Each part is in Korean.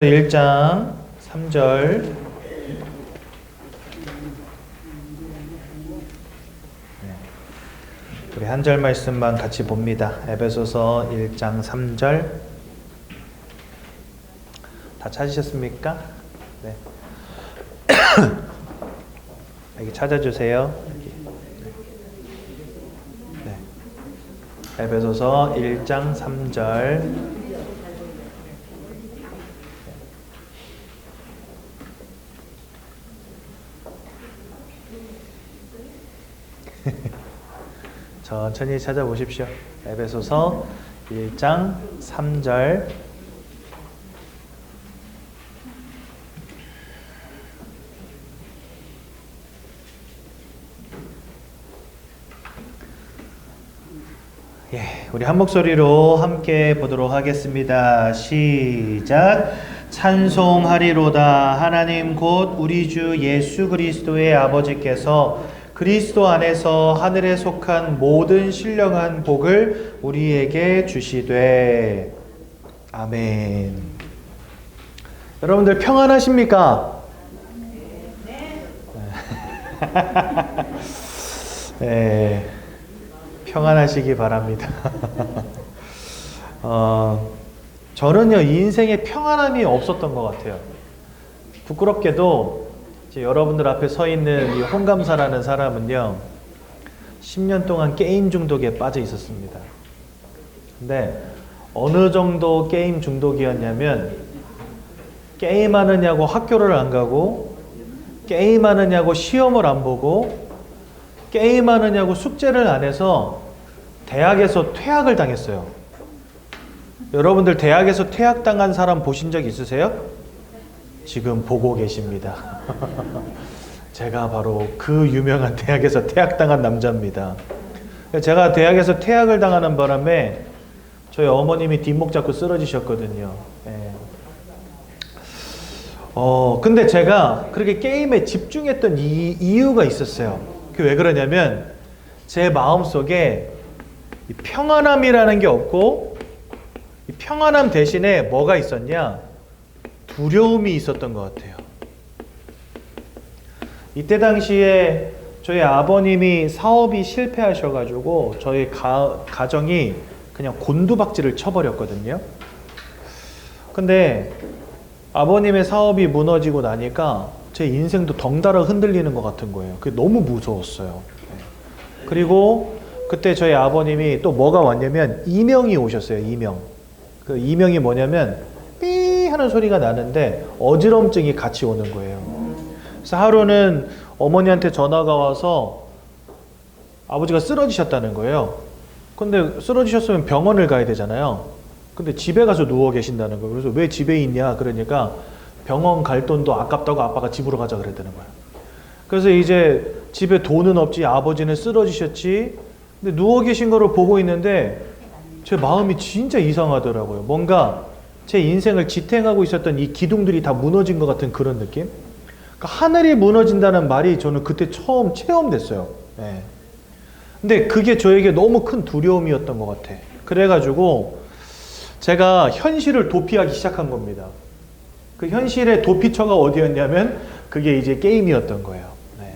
1장 3절. 우리 한 절 말씀만 같이 봅니다. 에베소서 1장 3절. 다 찾으셨습니까? 네. 여기 찾아주세요. 네. 에베소서 1장 3절. 천천히 찾아보십시오. 에베소서 1장 3절. 우리 한 목소리로 함께 보도록 하겠습니다. 시작. 찬송하리로다. 하나님 곧 우리 주 예수 그리스도의 아버지께서 그리스도 안에서 하늘에 속한 모든 신령한 복을 우리에게 주시되. 아멘. 여러분들 평안하십니까? 네, 평안하시기 바랍니다. 저는요, 이 인생에 평안함이 없었던 것 같아요. 부끄럽게도 여러분들 앞에 서 있는 이 홍감사라는 사람은요, 10년 동안 게임 중독에 빠져 있었습니다. 근데 어느 정도 게임 중독이었냐면, 게임하느냐고 학교를 안 가고, 게임하느냐고 시험을 안 보고, 게임하느냐고 숙제를 안 해서 대학에서 퇴학을 당했어요. 여러분들 대학에서 퇴학당한 사람 보신 적 있으세요? 지금 보고 계십니다. 제가 바로 그 유명한 대학에서 퇴학당한 남자입니다. 제가 대학에서 퇴학을 당하는 바람에 저희 어머님이 뒷목 잡고 쓰러지셨거든요. 근데 제가 그렇게 게임에 집중했던 이유가 있었어요. 그게 왜 그러냐면 제 마음속에 이 평안함이라는 게 없고, 이 평안함 대신에 뭐가 있었냐? 두려움이 있었던 것 같아요. 이때 당시에 저희 아버님이 사업이 실패하셔가지고 저희 가정이 그냥 곤두박질을 쳐버렸거든요. 근데 아버님의 사업이 무너지고 나니까 제 인생도 덩달아 흔들리는 것 같은 거예요. 그게 너무 무서웠어요. 그리고 그때 저희 아버님이 또 뭐가 왔냐면 이명이 오셨어요. 이명. 그 이명이 뭐냐면 삐 하는 소리가 나는데 어지럼증이 같이 오는 거예요. 그래서 하루는 어머니한테 전화가 와서 아버지가 쓰러지셨다는 거예요. 근데 쓰러지셨으면 병원을 가야 되잖아요. 근데 집에 가서 누워 계신다는 거예요. 그래서 왜 집에 있냐 그러니까 병원 갈 돈도 아깝다고 아빠가 집으로 가자 그랬다는 거예요. 그래서 이제 집에 돈은 없지, 아버지는 쓰러지셨지. 근데 누워 계신 거를 보고 있는데 제 마음이 진짜 이상하더라고요. 뭔가 제 인생을 지탱하고 있었던 이 기둥들이 다 무너진 것 같은 그런 느낌? 그러니까 하늘이 무너진다는 말이 저는 그때 처음 체험됐어요. 네. 근데 그게 저에게 너무 큰 두려움이었던 것 같아. 그래가지고 제가 현실을 도피하기 시작한 겁니다. 그 현실의 도피처가 어디였냐면 그게 이제 게임이었던 거예요. 네.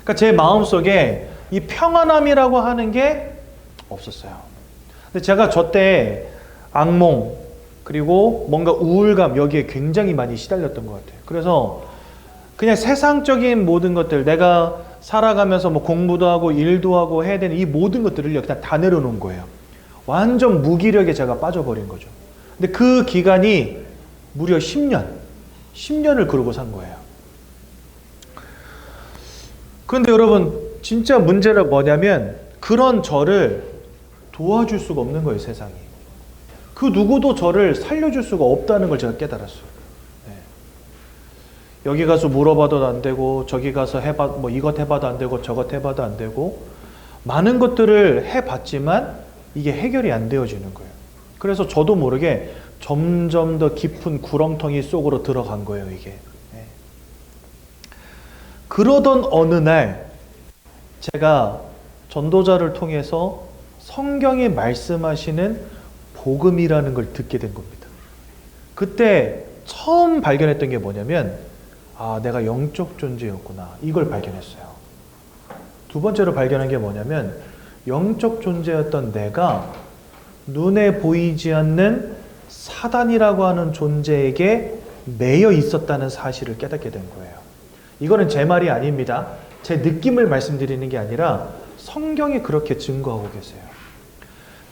그러니까 제 마음속에 이 평안함이라고 하는 게 없었어요. 근데 제가 저때 악몽, 그리고 뭔가 우울감, 여기에 굉장히 많이 시달렸던 것 같아요. 그래서 그냥 세상적인 모든 것들, 내가 살아가면서 뭐 공부도 하고 일도 하고 해야 되는 이 모든 것들을 그냥 다 내려놓은 거예요. 완전 무기력에 제가 빠져버린 거죠. 근데 그 기간이 무려 10년을 그러고 산 거예요. 그런데 여러분, 진짜 문제가 뭐냐면 그런 저를 도와줄 수가 없는 거예요, 세상이. 그 누구도 저를 살려줄 수가 없다는 걸 제가 깨달았어요. 네. 여기 가서 물어봐도 안 되고, 저기 가서 뭐 이것 해봐도 안 되고, 저것 해봐도 안 되고, 많은 것들을 해봤지만 이게 해결이 안 되어지는 거예요. 그래서 저도 모르게 점점 더 깊은 구렁텅이 속으로 들어간 거예요, 이게. 네. 그러던 어느 날 제가 전도자를 통해서 성경이 말씀하시는 복음이라는 걸 듣게 된 겁니다. 그때 처음 발견했던 게 뭐냐면 아, 내가 영적 존재였구나. 이걸 발견했어요. 두 번째로 발견한 게 뭐냐면 영적 존재였던 내가 눈에 보이지 않는 사단이라고 하는 존재에게 매여 있었다는 사실을 깨닫게 된 거예요. 이거는 제 말이 아닙니다. 제 느낌을 말씀드리는 게 아니라 성경이 그렇게 증거하고 계세요.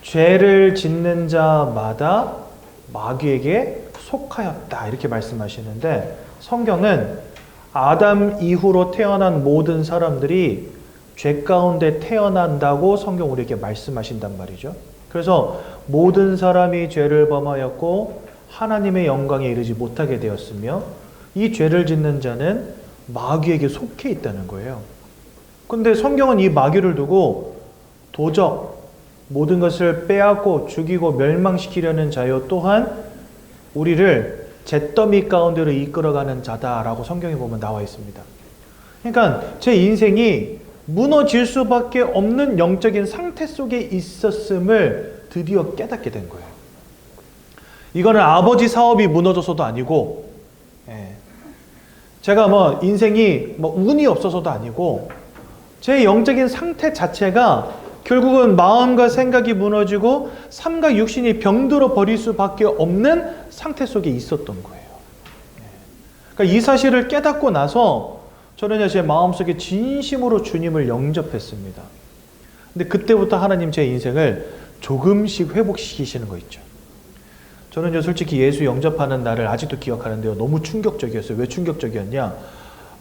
죄를 짓는 자마다 마귀에게 속하였다 이렇게 말씀하시는데 성경은 아담 이후로 태어난 모든 사람들이 죄 가운데 태어난다고 성경 우리에게 말씀하신단 말이죠. 그래서 모든 사람이 죄를 범하였고 하나님의 영광에 이르지 못하게 되었으며 이 죄를 짓는 자는 마귀에게 속해 있다는 거예요. 근데 성경은 이 마귀를 두고 도적, 모든 것을 빼앗고 죽이고 멸망시키려는 자요 또한 우리를 잿더미 가운데로 이끌어가는 자다라고 성경에 보면 나와 있습니다. 그러니까 제 인생이 무너질 수밖에 없는 영적인 상태 속에 있었음을 드디어 깨닫게 된 거예요. 이거는 아버지 사업이 무너져서도 아니고 제가 뭐 인생이 뭐 운이 없어서도 아니고 제 영적인 상태 자체가 결국은 마음과 생각이 무너지고 삶과 육신이 병들어 버릴 수밖에 없는 상태 속에 있었던 거예요. 그러니까 이 사실을 깨닫고 나서 저는 제 마음속에 진심으로 주님을 영접했습니다. 근데 그때부터 하나님 제 인생을 조금씩 회복시키시는 거 있죠. 저는 솔직히 예수 영접하는 날을 아직도 기억하는데요. 너무 충격적이었어요. 왜 충격적이었냐?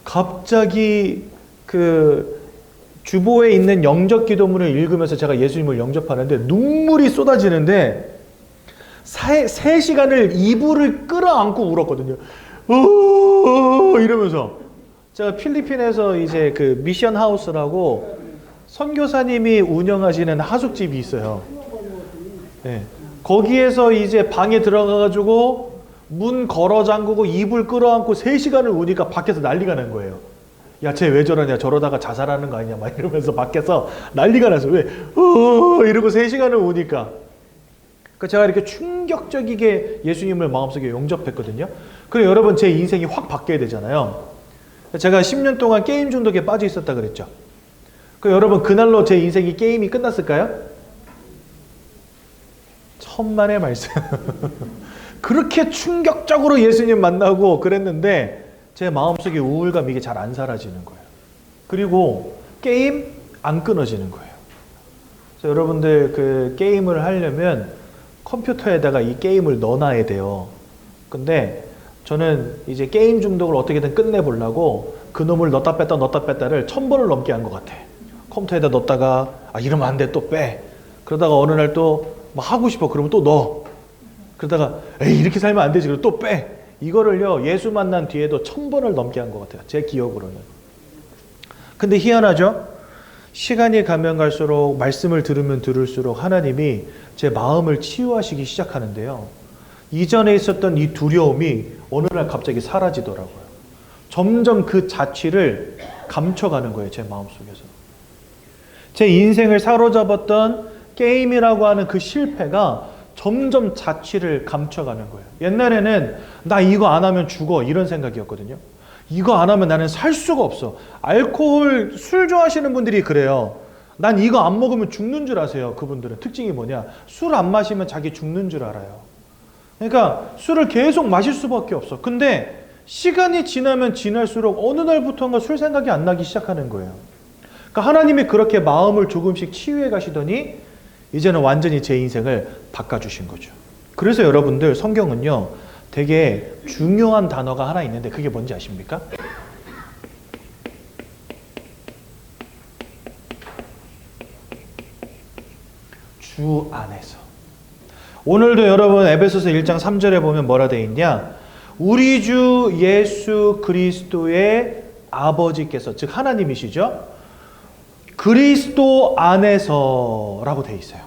갑자기 그 주보에 있는 영접 기도문을 읽으면서 제가 예수님을 영접하는데 눈물이 쏟아지는데 3시간을 이불을 끌어안고 울었거든요. 이러면서 제가 필리핀에서 이제 그 미션 하우스라고 선교사님이 운영하시는 하숙집이 있어요. 네. 거기에서 이제 방에 들어가가지고 문 걸어 잠그고 이불 끌어안고 3시간을 우니까 밖에서 난리가 난 거예요. 야, 쟤 왜 저러냐, 저러다가 자살하는 거 아니냐, 막 이러면서 밖에서 난리가 나서 왜, 이러고 3시간을 우니까. 그러니까 제가 이렇게 충격적이게 예수님을 마음속에 영접했거든요. 그리고 여러분, 제 인생이 확 바뀌어야 되잖아요. 제가 10년 동안 게임 중독에 빠져 있었다 그랬죠. 그 여러분, 그날로 제 인생이 게임이 끝났을까요? 천만의 말씀. 그렇게 충격적으로 예수님 만나고 그랬는데 제 마음속에 우울감 이게 잘 안 사라지는 거예요. 그리고 게임 안 끊어지는 거예요. 그래서 여러분들 그 게임을 하려면 컴퓨터에다가 이 게임을 넣어놔야 돼요. 근데 저는 이제 게임 중독을 어떻게든 끝내보려고 그놈을 넣었다 뺐다를 1000번을 넘게 한 것 같아. 컴퓨터에다 넣었다가 아 이러면 안 돼, 또 빼. 그러다가 어느 날 또 막 하고 싶어. 그러면 또 넣어. 그러다가 에이 이렇게 살면 안 되지. 그리고 또 빼. 이거를요 예수 만난 뒤에도 1000번을 넘게 한 것 같아요. 제 기억으로는. 근데 희한하죠? 시간이 가면 갈수록 말씀을 들으면 들을수록 하나님이 제 마음을 치유하시기 시작하는데요. 이전에 있었던 이 두려움이 어느 날 갑자기 사라지더라고요. 점점 그 자취를 감춰가는 거예요. 제 마음속에서. 제 인생을 사로잡았던 게임이라고 하는 그 실패가 점점 자취를 감춰가는 거예요. 옛날에는 나 이거 안 하면 죽어 이런 생각이었거든요. 이거 안 하면 나는 살 수가 없어. 알코올, 술 좋아하시는 분들이 그래요. 난 이거 안 먹으면 죽는 줄 아세요. 그분들은 특징이 뭐냐? 술 안 마시면 자기 죽는 줄 알아요. 그러니까 술을 계속 마실 수밖에 없어. 근데 시간이 지나면 지날수록 어느 날부터인가 술 생각이 안 나기 시작하는 거예요. 그러니까 하나님이 그렇게 마음을 조금씩 치유해 가시더니 이제는 완전히 제 인생을 바꿔주신 거죠. 그래서 여러분들 성경은요 되게 중요한 단어가 하나 있는데 그게 뭔지 아십니까? 주 안에서. 오늘도 여러분 에베소서 1장 3절에 보면 뭐라 되어 있냐? 우리 주 예수 그리스도의 아버지께서, 즉 하나님이시죠? 그리스도 안에서라고 되어 있어요.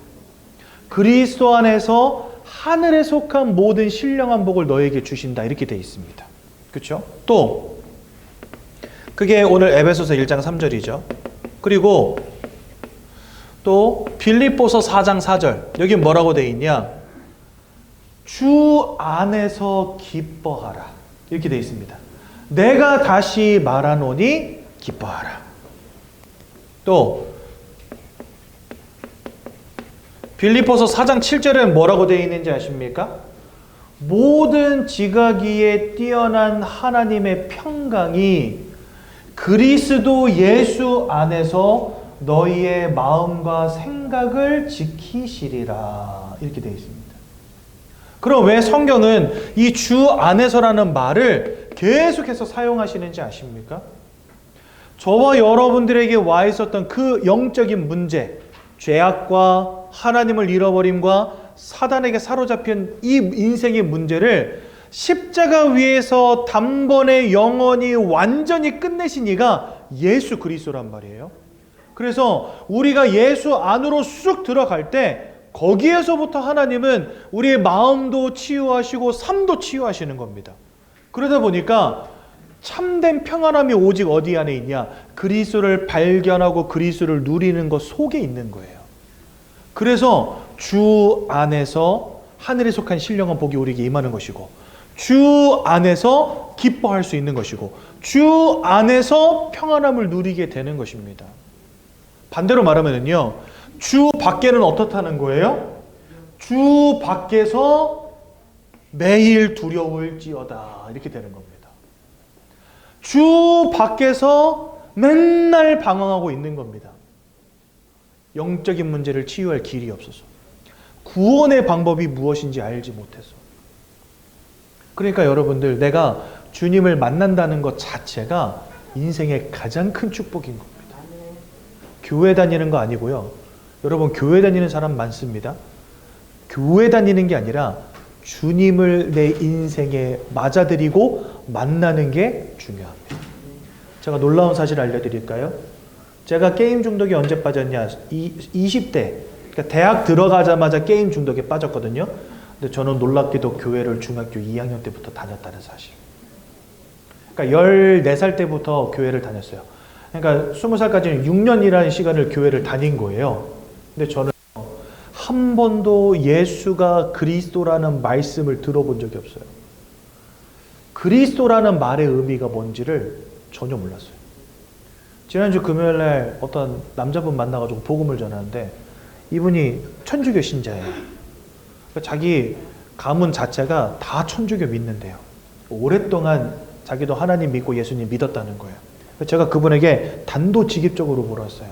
그리스도 안에서 하늘에 속한 모든 신령한 복을 너에게 주신다 이렇게 되어 있습니다. 그렇죠? 또 그게 오늘 에베소서 1장 3절이죠. 그리고 또 빌립보서 4장 4절 여기 뭐라고 되어 있냐? 주 안에서 기뻐하라. 이렇게 되어 있습니다. 내가 다시 말하노니 기뻐하라. 또 빌립보서 4장 7절에 뭐라고 되어 있는지 아십니까? 모든 지각이에 뛰어난 하나님의 평강이 그리스도 예수 안에서 너희의 마음과 생각을 지키시리라. 이렇게 되어 있습니다. 그럼 왜 성경은 이 주 안에서라는 말을 계속해서 사용하시는지 아십니까? 저와 여러분들에게 와 있었던 그 영적인 문제, 죄악과 하나님을 잃어버림과 사단에게 사로잡힌 이 인생의 문제를 십자가 위에서 단번에 영원히 완전히 끝내신 이가 예수 그리스도란 말이에요. 그래서 우리가 예수 안으로 쑥 들어갈 때 거기에서부터 하나님은 우리의 마음도 치유하시고 삶도 치유하시는 겁니다. 그러다 보니까 참된 평안함이 오직 어디 안에 있냐? 그리스도를 발견하고 그리스도를 누리는 것 속에 있는 거예요. 그래서 주 안에서 하늘에 속한 신령한 복이 우리에게 임하는 것이고, 주 안에서 기뻐할 수 있는 것이고, 주 안에서 평안함을 누리게 되는 것입니다. 반대로 말하면요, 주 밖에는 어떻다는 거예요? 주 밖에서 매일 두려울지어다. 이렇게 되는 겁니다. 주 밖에서 맨날 방황하고 있는 겁니다. 영적인 문제를 치유할 길이 없어서, 구원의 방법이 무엇인지 알지 못해서. 그러니까 여러분들, 내가 주님을 만난다는 것 자체가 인생의 가장 큰 축복인 겁니다. 교회 다니는 거 아니고요. 여러분, 교회 다니는 사람 많습니다. 교회 다니는 게 아니라 주님을 내 인생에 맞아들이고 만나는 게 중요합니다. 제가 놀라운 사실 알려드릴까요? 제가 게임 중독에 언제 빠졌냐? 20대, 그러니까 대학 들어가자마자 게임 중독에 빠졌거든요. 근데 저는 놀랍게도 교회를 중학교 2학년 때부터 다녔다는 사실. 그러니까 14살 때부터 교회를 다녔어요. 그러니까 20살까지는 6년이라는 시간을 교회를 다닌 거예요. 근데 저는 한 번도 예수가 그리스도라는 말씀을 들어본 적이 없어요. 그리스도라는 말의 의미가 뭔지를 전혀 몰랐어요. 지난주 금요일날 어떤 남자분 만나가지고 복음을 전하는데 이분이 천주교 신자예요. 자기 가문 자체가 다 천주교 믿는데요. 오랫동안 자기도 하나님 믿고 예수님 믿었다는 거예요. 제가 그분에게 단도직입적으로 물었어요.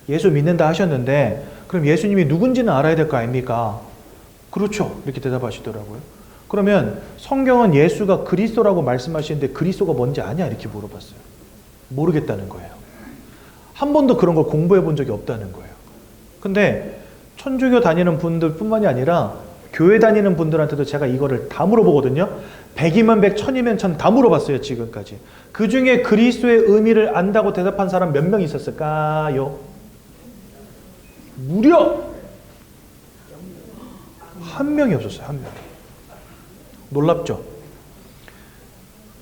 예수 믿는다 하셨는데 그럼 예수님이 누군지는 알아야 될 거 아닙니까? 그렇죠. 이렇게 대답하시더라고요. 그러면 성경은 예수가 그리스도라고 말씀하시는데 그리스도가 뭔지 아냐? 이렇게 물어봤어요. 모르겠다는 거예요. 한 번도 그런 걸 공부해 본 적이 없다는 거예요. 근데 천주교 다니는 분들 뿐만이 아니라 교회 다니는 분들한테도 제가 이거를 다 물어보거든요. 100이면 100, 1000이면 1000 다 물어봤어요, 지금까지. 그 중에 그리스도의 의미를 안다고 대답한 사람 몇 명 있었을까요? 무려 한 명이 없었어요. 한 명. 놀랍죠?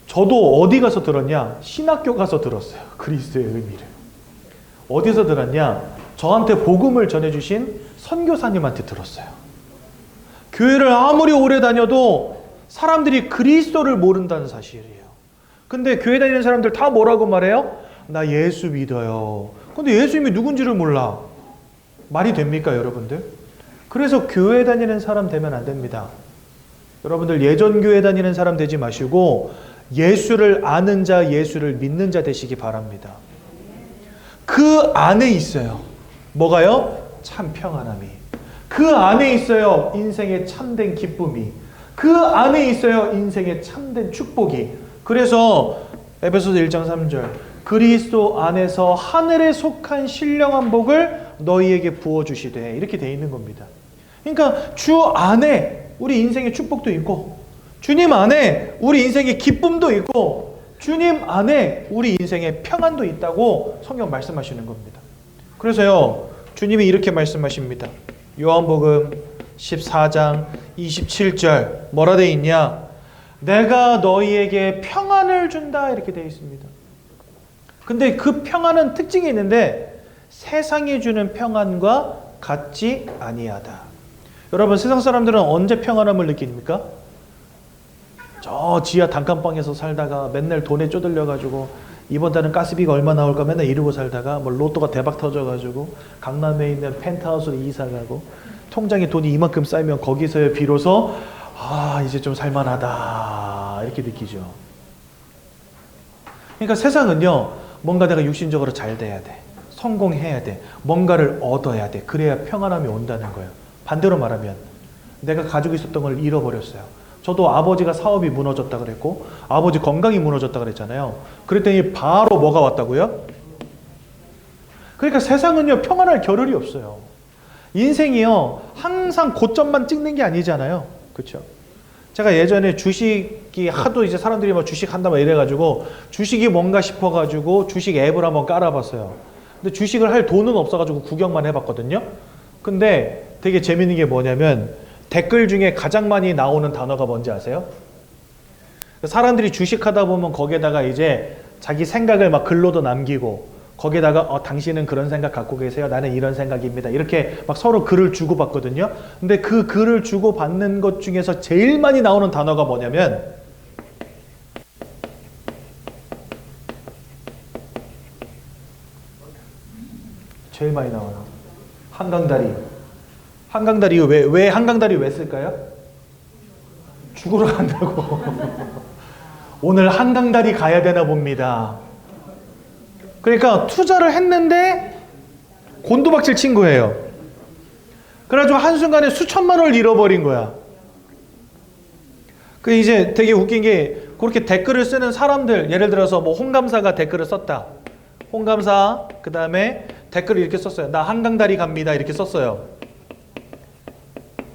저도 어디 가서 들었냐? 신학교 가서 들었어요. 그리스도의 의미를. 어디서 들었냐? 저한테 복음을 전해주신 선교사님한테 들었어요. 교회를 아무리 오래 다녀도 사람들이 그리스도를 모른다는 사실이에요. 근데 교회 다니는 사람들 다 뭐라고 말해요? 나 예수 믿어요. 근데 예수님이 누군지를 몰라. 말이 됩니까, 여러분들? 그래서 교회 다니는 사람 되면 안 됩니다. 여러분들 예전 교회 다니는 사람 되지 마시고 예수를 아는 자, 예수를 믿는 자 되시기 바랍니다. 그 안에 있어요. 뭐가요? 참 평안함이. 그 안에 있어요. 인생의 참된 기쁨이. 그 안에 있어요. 인생의 참된 축복이. 그래서 에베소서 1장 3절 그리스도 안에서 하늘에 속한 신령한 복을 너희에게 부어주시되 이렇게 돼 있는 겁니다. 그러니까 주 안에 우리 인생의 축복도 있고 주님 안에 우리 인생의 기쁨도 있고 주님 안에 우리 인생의 평안도 있다고 성경 말씀하시는 겁니다. 그래서요 주님이 이렇게 말씀하십니다. 요한복음 14장 27절 뭐라 돼 있냐? 내가 너희에게 평안을 준다 이렇게 되어 있습니다. 근데 그 평안은 특징이 있는데 세상이 주는 평안과 같지 아니하다. 여러분 세상 사람들은 언제 평안함을 느낍니까? 저 지하 단칸방에서 살다가 맨날 돈에 쪼들려가지고 이번 달은 가스비가 얼마 나올까 맨날 이러고 살다가 뭐 로또가 대박 터져가지고 강남에 있는 펜트하우스로 이사가고 통장에 돈이 이만큼 쌓이면 거기서 비로소 아 이제 좀 살만하다 이렇게 느끼죠. 그러니까 세상은요 뭔가 내가 육신적으로 잘 돼야 돼, 성공해야 돼, 뭔가를 얻어야 돼, 그래야 평안함이 온다는 거예요. 반대로 말하면 내가 가지고 있었던 걸 잃어버렸어요. 저도 아버지가 사업이 무너졌다 그랬고 아버지 건강이 무너졌다 그랬잖아요. 그랬더니 바로 뭐가 왔다고요? 그러니까 세상은요 평안할 겨를이 없어요. 인생이요 항상 고점만 찍는 게 아니잖아요. 그렇죠? 제가 예전에 주식이 하도 이제 사람들이 막 주식 한다 막 이래가지고 주식이 뭔가 싶어가지고 주식 앱을 한번 깔아봤어요. 근데 주식을 할 돈은 없어가지고 구경만 해봤거든요. 근데 되게 재밌는 게 뭐냐면 댓글 중에 가장 많이 나오는 단어가 뭔지 아세요? 사람들이 주식하다 보면 거기에다가 이제 자기 생각을 막 글로도 남기고 거기에다가 당신은 그런 생각 갖고 계세요? 나는 이런 생각입니다. 이렇게 막 서로 글을 주고받거든요. 근데 그 글을 주고받는 것 중에서 제일 많이 나오는 단어가 뭐냐면 제일 많이 나와요. 한강다리. 한강다리 왜 한강다리 왜 쓸까요? 죽으러 간다고. 오늘 한강다리 가야 되나 봅니다. 그러니까 투자를 했는데 곤두박질 친 거예요. 그래가지고 한순간에 수천만 원을 잃어버린 거야. 그 이제 되게 웃긴 게 그렇게 댓글을 쓰는 사람들, 예를 들어서 뭐 홍감사가 댓글을 썼다. 홍감사 그 다음에 댓글을 이렇게 썼어요. 나 한강다리 갑니다 이렇게 썼어요.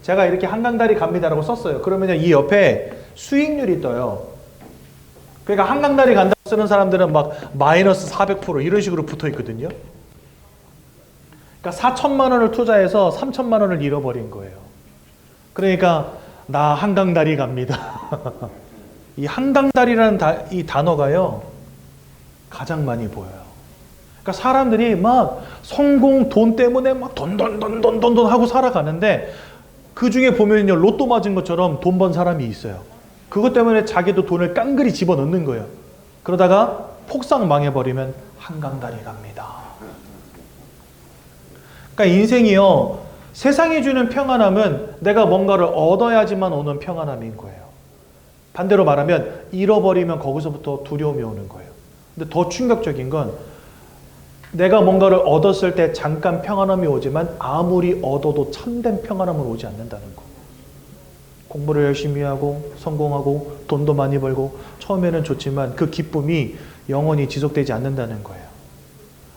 제가 이렇게 한강다리 갑니다라고 썼어요. 그러면 이 옆에 수익률이 떠요. 그러니까 한강다리 간다고 쓰는 사람들은 막 마이너스 400% 이런 식으로 붙어 있거든요. 그러니까 4천만 원을 투자해서 3천만 원을 잃어버린 거예요. 그러니까 나 한강다리 갑니다. 이 한강다리라는 이 단어가요 가장 많이 보여요. 그러니까 사람들이 막 성공, 돈 때문에 막 돈 하고 살아가는데 그 중에 보면요 로또 맞은 것처럼 돈 번 사람이 있어요. 그것 때문에 자기도 돈을 깡그리 집어넣는 거예요. 그러다가 폭삭 망해버리면 한강다리 갑니다. 그러니까 인생이요 세상이 주는 평안함은 내가 뭔가를 얻어야지만 오는 평안함인 거예요. 반대로 말하면 잃어버리면 거기서부터 두려움이 오는 거예요. 근데 더 충격적인 건 내가 뭔가를 얻었을 때 잠깐 평안함이 오지만 아무리 얻어도 참된 평안함은 오지 않는다는 거. 공부를 열심히 하고 성공하고 돈도 많이 벌고 처음에는 좋지만 그 기쁨이 영원히 지속되지 않는다는 거예요.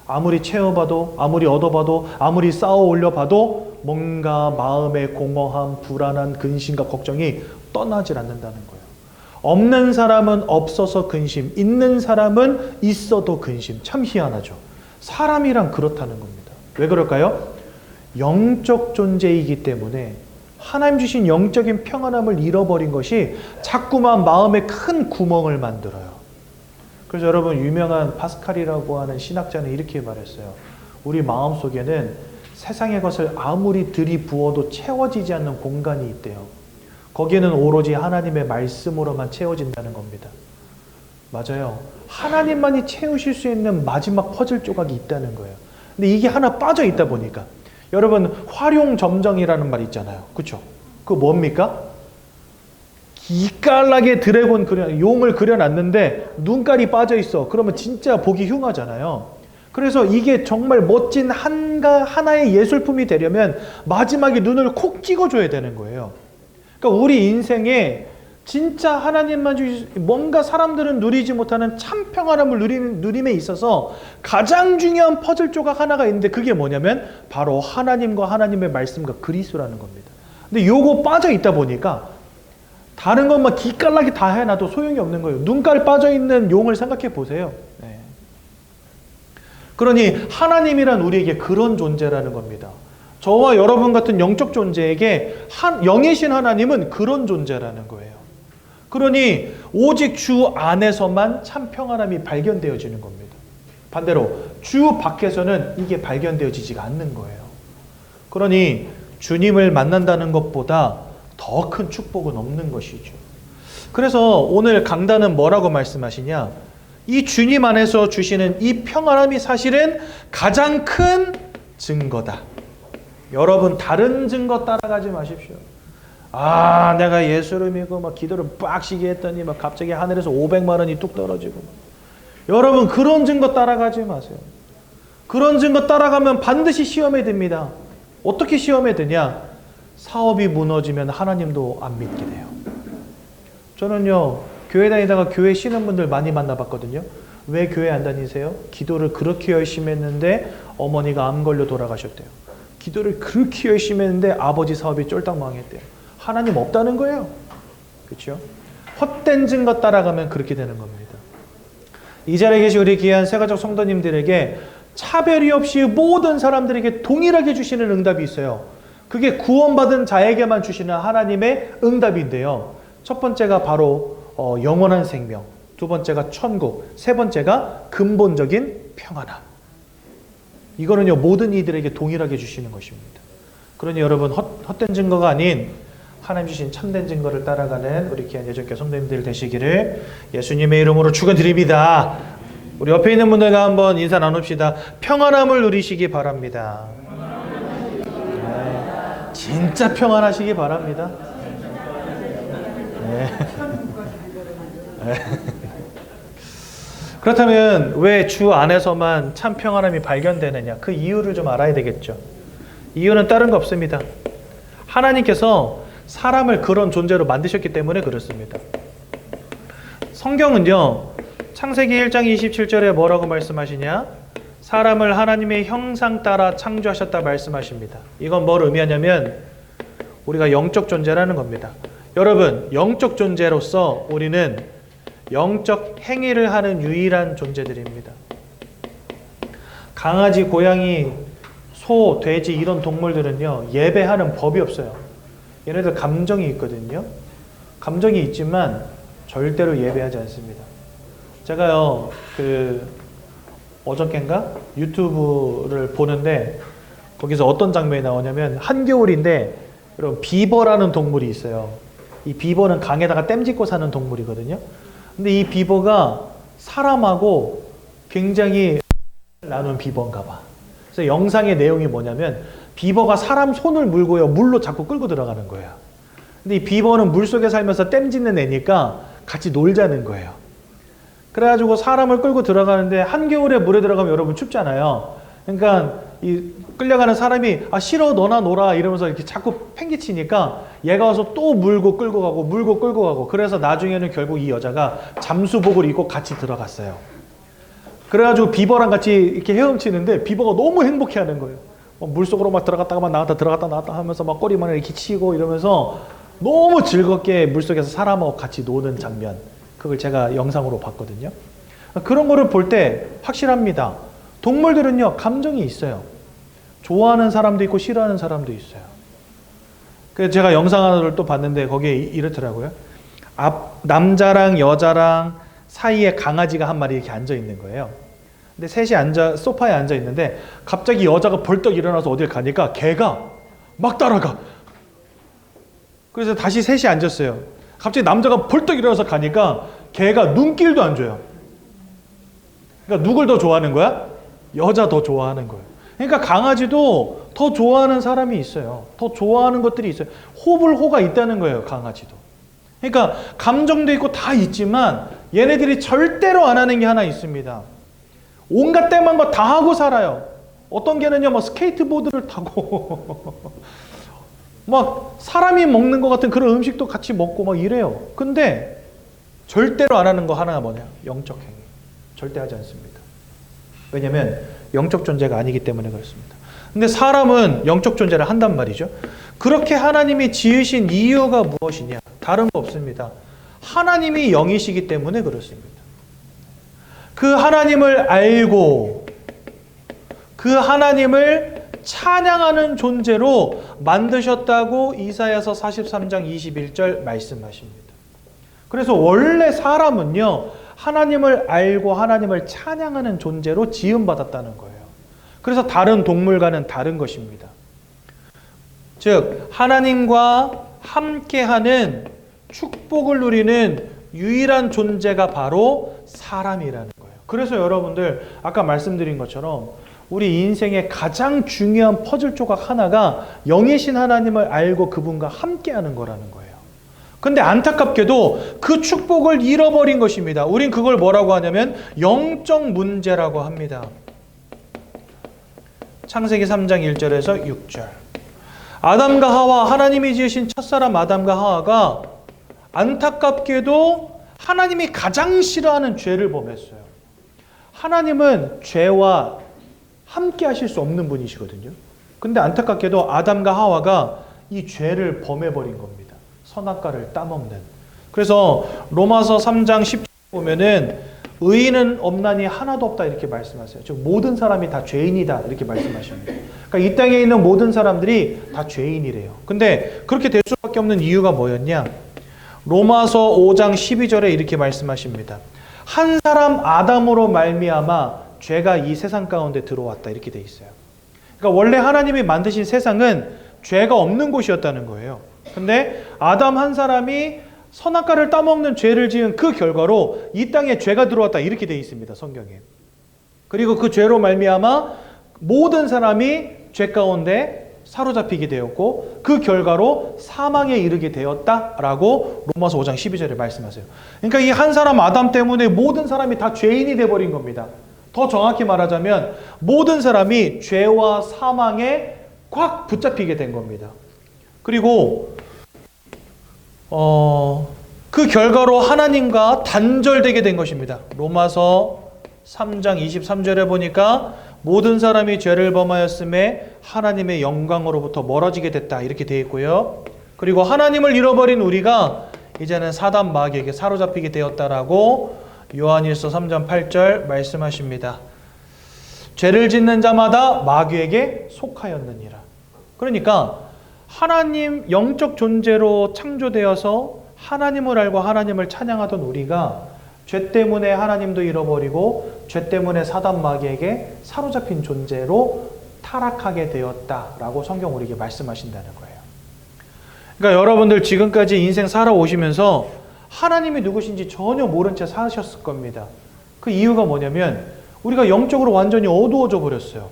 아무리 채워봐도 아무리 얻어봐도 아무리 쌓아 올려봐도 뭔가 마음의 공허함, 불안한 근심과 걱정이 떠나질 않는다는 거예요. 없는 사람은 없어서 근심, 있는 사람은 있어도 근심. 참 희한하죠. 사람이란 그렇다는 겁니다. 왜 그럴까요? 영적 존재이기 때문에 하나님 주신 영적인 평안함을 잃어버린 것이 자꾸만 마음에 큰 구멍을 만들어요. 그래서 여러분 유명한 파스칼이라고 하는 신학자는 이렇게 말했어요. 우리 마음속에는 세상의 것을 아무리 들이부어도 채워지지 않는 공간이 있대요. 거기에는 오로지 하나님의 말씀으로만 채워진다는 겁니다. 맞아요. 하나님만이 채우실 수 있는 마지막 퍼즐 조각이 있다는 거예요. 근데 이게 하나 빠져 있다 보니까 여러분 활용점정이라는 말 있잖아요. 그렇죠? 그거 뭡니까? 기깔나게 드래곤 용을 그려놨는데 눈깔이 빠져 있어. 그러면 진짜 보기 흉하잖아요. 그래서 이게 정말 멋진 하나의 예술품이 되려면 마지막에 눈을 콕 찍어줘야 되는 거예요. 그러니까 우리 인생에 진짜 하나님만 주신 뭔가 사람들은 누리지 못하는 참 평안함을 누림에 있어서 가장 중요한 퍼즐 조각 하나가 있는데 그게 뭐냐면 바로 하나님과 하나님의 말씀과 그리스도라는 겁니다. 근데 요거 빠져 있다 보니까 다른 것만 기깔나게 다 해놔도 소용이 없는 거예요. 눈깔 빠져있는 용을 생각해 보세요. 네. 그러니 하나님이란 우리에게 그런 존재라는 겁니다. 저와 여러분 같은 영적 존재에게 영이신 하나님은 그런 존재라는 거예요. 그러니 오직 주 안에서만 참 평안함이 발견되어지는 겁니다. 반대로 주 밖에서는 이게 발견되어지지가 않는 거예요. 그러니 주님을 만난다는 것보다 더 큰 축복은 없는 것이죠. 그래서 오늘 강단은 뭐라고 말씀하시냐? 이 주님 안에서 주시는 이 평안함이 사실은 가장 큰 증거다. 여러분, 다른 증거 따라가지 마십시오. 아, 내가 예수를 믿고 막 기도를 빡시게 했더니 막 갑자기 하늘에서 500만 원이 뚝 떨어지고. 여러분, 그런 증거 따라가지 마세요. 그런 증거 따라가면 반드시 시험에 듭니다. 어떻게 시험에 드냐? 사업이 무너지면 하나님도 안 믿게 돼요. 저는요, 교회 다니다가 교회 쉬는 분들 많이 만나봤거든요. 왜 교회 안 다니세요? 기도를 그렇게 열심히 했는데 어머니가 암 걸려 돌아가셨대요. 기도를 그렇게 열심히 했는데 아버지 사업이 쫄딱 망했대요. 하나님 없다는 거예요. 그렇죠? 헛된 증거 따라가면 그렇게 되는 겁니다. 이 자리에 계신 우리 귀한 새가족 성도님들에게 차별이 없이 모든 사람들에게 동일하게 주시는 응답이 있어요. 그게 구원받은 자에게만 주시는 하나님의 응답인데요. 첫 번째가 바로 영원한 생명, 두 번째가 천국, 세 번째가 근본적인 평안함. 이거는요, 모든 이들에게 동일하게 주시는 것입니다. 그러니 여러분, 헛된 증거가 아닌 하나님 주신 참된 증거를 따라가는 우리 귀한 예전교 성도님들 되시기를 예수님의 이름으로 축원드립니다. 우리 옆에 있는 분들과 한번 인사 나눕시다. 평안함을 누리시기 바랍니다. 네, 진짜 평안하시기 바랍니다. 네. 네. 그렇다면 왜 주 안에서만 참 평안함이 발견되느냐? 그 이유를 좀 알아야 되겠죠. 이유는 다른 거 없습니다. 하나님께서 사람을 그런 존재로 만드셨기 때문에 그렇습니다. 성경은요, 창세기 1장 27절에 뭐라고 말씀하시냐? 사람을 하나님의 형상 따라 창조하셨다 말씀하십니다. 이건 뭘 의미하냐면 우리가 영적 존재라는 겁니다. 여러분, 영적 존재로서 우리는 영적 행위를 하는 유일한 존재들입니다. 강아지, 고양이, 소, 돼지 이런 동물들은요, 예배하는 법이 없어요. 얘네들 감정이 있거든요. 감정이 있지만 절대로 예배하지 않습니다. 제가요, 어저께인가 유튜브를 보는데 거기서 어떤 장면이 나오냐면 한겨울인데 여러분, 비버라는 동물이 있어요. 이 비버는 강에다가 댐 짓고 사는 동물이거든요. 근데 이 비버가 사람하고 굉장히 나눈 비버인가 봐. 그래서 영상의 내용이 뭐냐면 비버가 사람 손을 물고요, 물로 자꾸 끌고 들어가는 거예요. 근데 이 비버는 물속에 살면서 댐 짓는 애니까 같이 놀자는 거예요. 그래가지고 사람을 끌고 들어가는데 한겨울에 물에 들어가면 여러분 춥잖아요. 그러니까 이 끌려가는 사람이 아 싫어 너나 놀아 이러면서 이렇게 자꾸 팽개치니까 얘가 와서 또 물고 끌고 가고 그래서 나중에는 결국 이 여자가 잠수복을 입고 같이 들어갔어요. 그래가지고 비버랑 같이 이렇게 헤엄치는데 비버가 너무 행복해하는 거예요. 물속으로 막 들어갔다가 나왔다 하면서 막 꼬리만 이렇게 치고 이러면서 너무 즐겁게 물속에서 사람하고 같이 노는 장면, 그걸 제가 영상으로 봤거든요. 그런 거를 볼 때 확실합니다. 동물들은요, 감정이 있어요. 좋아하는 사람도 있고 싫어하는 사람도 있어요. 그래서 제가 영상 하나를 또 봤는데 거기에 이렇더라고요. 남자랑 여자랑 사이에 강아지가 한 마리 이렇게 앉아 있는 거예요. 근데 셋이 소파에 앉아 있는데 갑자기 여자가 벌떡 일어나서 어딜 가니까 개가 막 따라가. 그래서 다시 셋이 앉았어요. 갑자기 남자가 벌떡 일어나서 가니까 개가 눈길도 안 줘요. 그러니까 누굴 더 좋아하는 거야? 여자 더 좋아하는 거예요. 그러니까 강아지도 더 좋아하는 사람이 있어요. 더 좋아하는 것들이 있어요. 호불호가 있다는 거예요, 강아지도. 그러니까 감정도 있고 다 있지만 얘네들이 절대로 안 하는 게 하나 있습니다. 온갖 때만 거 다 하고 살아요. 어떤 개는요, 막 스케이트보드를 타고 막 사람이 먹는 것 같은 그런 음식도 같이 먹고 막 이래요. 근데 절대로 안 하는 거 하나가 뭐냐? 영적 행위. 절대 하지 않습니다. 왜냐면 영적 존재가 아니기 때문에 그렇습니다. 근데 사람은 영적 존재를 한단 말이죠. 그렇게 하나님이 지으신 이유가 무엇이냐? 다른 거 없습니다. 하나님이 영이시기 때문에 그렇습니다. 그 하나님을 알고 그 하나님을 찬양하는 존재로 만드셨다고 이사야서 43장 21절 말씀하십니다. 그래서 원래 사람은요, 하나님을 알고 하나님을 찬양하는 존재로 지음받았다는 거예요. 그래서 다른 동물과는 다른 것입니다. 즉 하나님과 함께하는 축복을 누리는 유일한 존재가 바로 사람이라는 거예요. 그래서 여러분들 아까 말씀드린 것처럼 우리 인생의 가장 중요한 퍼즐 조각 하나가 영이신 하나님을 알고 그분과 함께하는 거라는 거예요. 근데 안타깝게도 그 축복을 잃어버린 것입니다. 우린 그걸 뭐라고 하냐면 영적 문제라고 합니다. 창세기 3장 1절에서 6절. 아담과 하와, 하나님이 지으신 첫사람 아담과 하와가 안타깝게도 하나님이 가장 싫어하는 죄를 범했어요. 하나님은 죄와 함께 하실 수 없는 분이시거든요. 근데 안타깝게도 아담과 하와가 이 죄를 범해버린 겁니다. 선악과를 따먹는. 그래서 로마서 3장 10절 보면은 의인은 없나니 하나도 없다 이렇게 말씀하세요. 즉 모든 사람이 다 죄인이다 이렇게 말씀하십니다. 그러니까 이 땅에 있는 모든 사람들이 다 죄인이래요. 근데 그렇게 될 수밖에 없는 이유가 뭐였냐? 로마서 5장 12절에 이렇게 말씀하십니다. 한 사람 아담으로 말미암아 죄가 이 세상 가운데 들어왔다 이렇게 돼 있어요. 그러니까 원래 하나님이 만드신 세상은 죄가 없는 곳이었다는 거예요. 근데 아담 한 사람이 선악과를 따먹는 죄를 지은 그 결과로 이 땅에 죄가 들어왔다 이렇게 돼 있습니다. 성경에. 그리고 그 죄로 말미암아 모든 사람이 죄 가운데 사로잡히게 되었고 그 결과로 사망에 이르게 되었다라고 로마서 5장 12절에 말씀하세요. 그러니까 이 한 사람 아담 때문에 모든 사람이 다 죄인이 돼버린 겁니다. 더 정확히 말하자면 모든 사람이 죄와 사망에 꽉 붙잡히게 된 겁니다. 그리고 그 결과로 하나님과 단절되게 된 것입니다. 로마서 3장 23절에 보니까 모든 사람이 죄를 범하였음에 하나님의 영광으로부터 멀어지게 됐다 이렇게 되어 있고요. 그리고 하나님을 잃어버린 우리가 이제는 사단 마귀에게 사로잡히게 되었다라고 요한일서 3장 8절 말씀하십니다. 죄를 짓는 자마다 마귀에게 속하였느니라. 그러니까 하나님 영적 존재로 창조되어서 하나님을 알고 하나님을 찬양하던 우리가 죄 때문에 하나님도 잃어버리고 죄 때문에 사단 마귀에게 사로잡힌 존재로 타락하게 되었다라고 성경 우리에게 말씀하신다는 거예요. 그러니까 여러분들 지금까지 인생 살아오시면서 하나님이 누구신지 전혀 모른 채 사셨을 겁니다. 그 이유가 뭐냐면 우리가 영적으로 완전히 어두워져 버렸어요.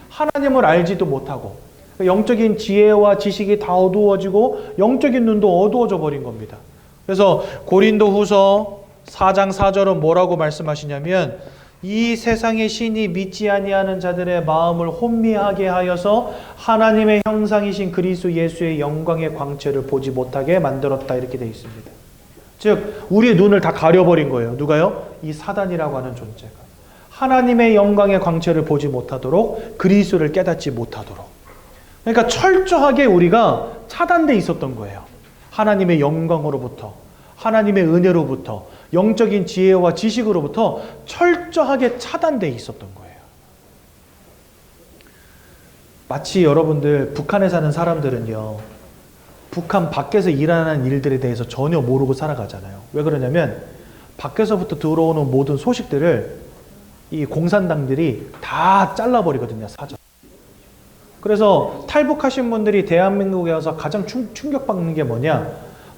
하나님을 알지도 못하고 영적인 지혜와 지식이 다 어두워지고 영적인 눈도 어두워져 버린 겁니다. 그래서 고린도후서 4장 4절은 뭐라고 말씀하시냐면 이 세상의 신이 믿지 아니하는 자들의 마음을 혼미하게 하여서 하나님의 형상이신 그리스도 예수의 영광의 광채를 보지 못하게 만들었다 이렇게 되어 있습니다. 즉 우리의 눈을 다 가려버린 거예요. 누가요? 이 사단이라고 하는 존재가 하나님의 영광의 광채를 보지 못하도록 그리스도를 깨닫지 못하도록. 그러니까 철저하게 우리가 차단돼 있었던 거예요. 하나님의 영광으로부터, 하나님의 은혜로부터, 영적인 지혜와 지식으로부터 철저하게 차단돼 있었던 거예요. 마치 여러분들 북한에 사는 사람들은요, 북한 밖에서 일어나는 일들에 대해서 전혀 모르고 살아가잖아요. 왜 그러냐면 밖에서부터 들어오는 모든 소식들을 이 공산당들이 다 잘라버리거든요, 사전. 그래서 탈북하신 분들이 대한민국에 와서 가장 충격받는 게 뭐냐?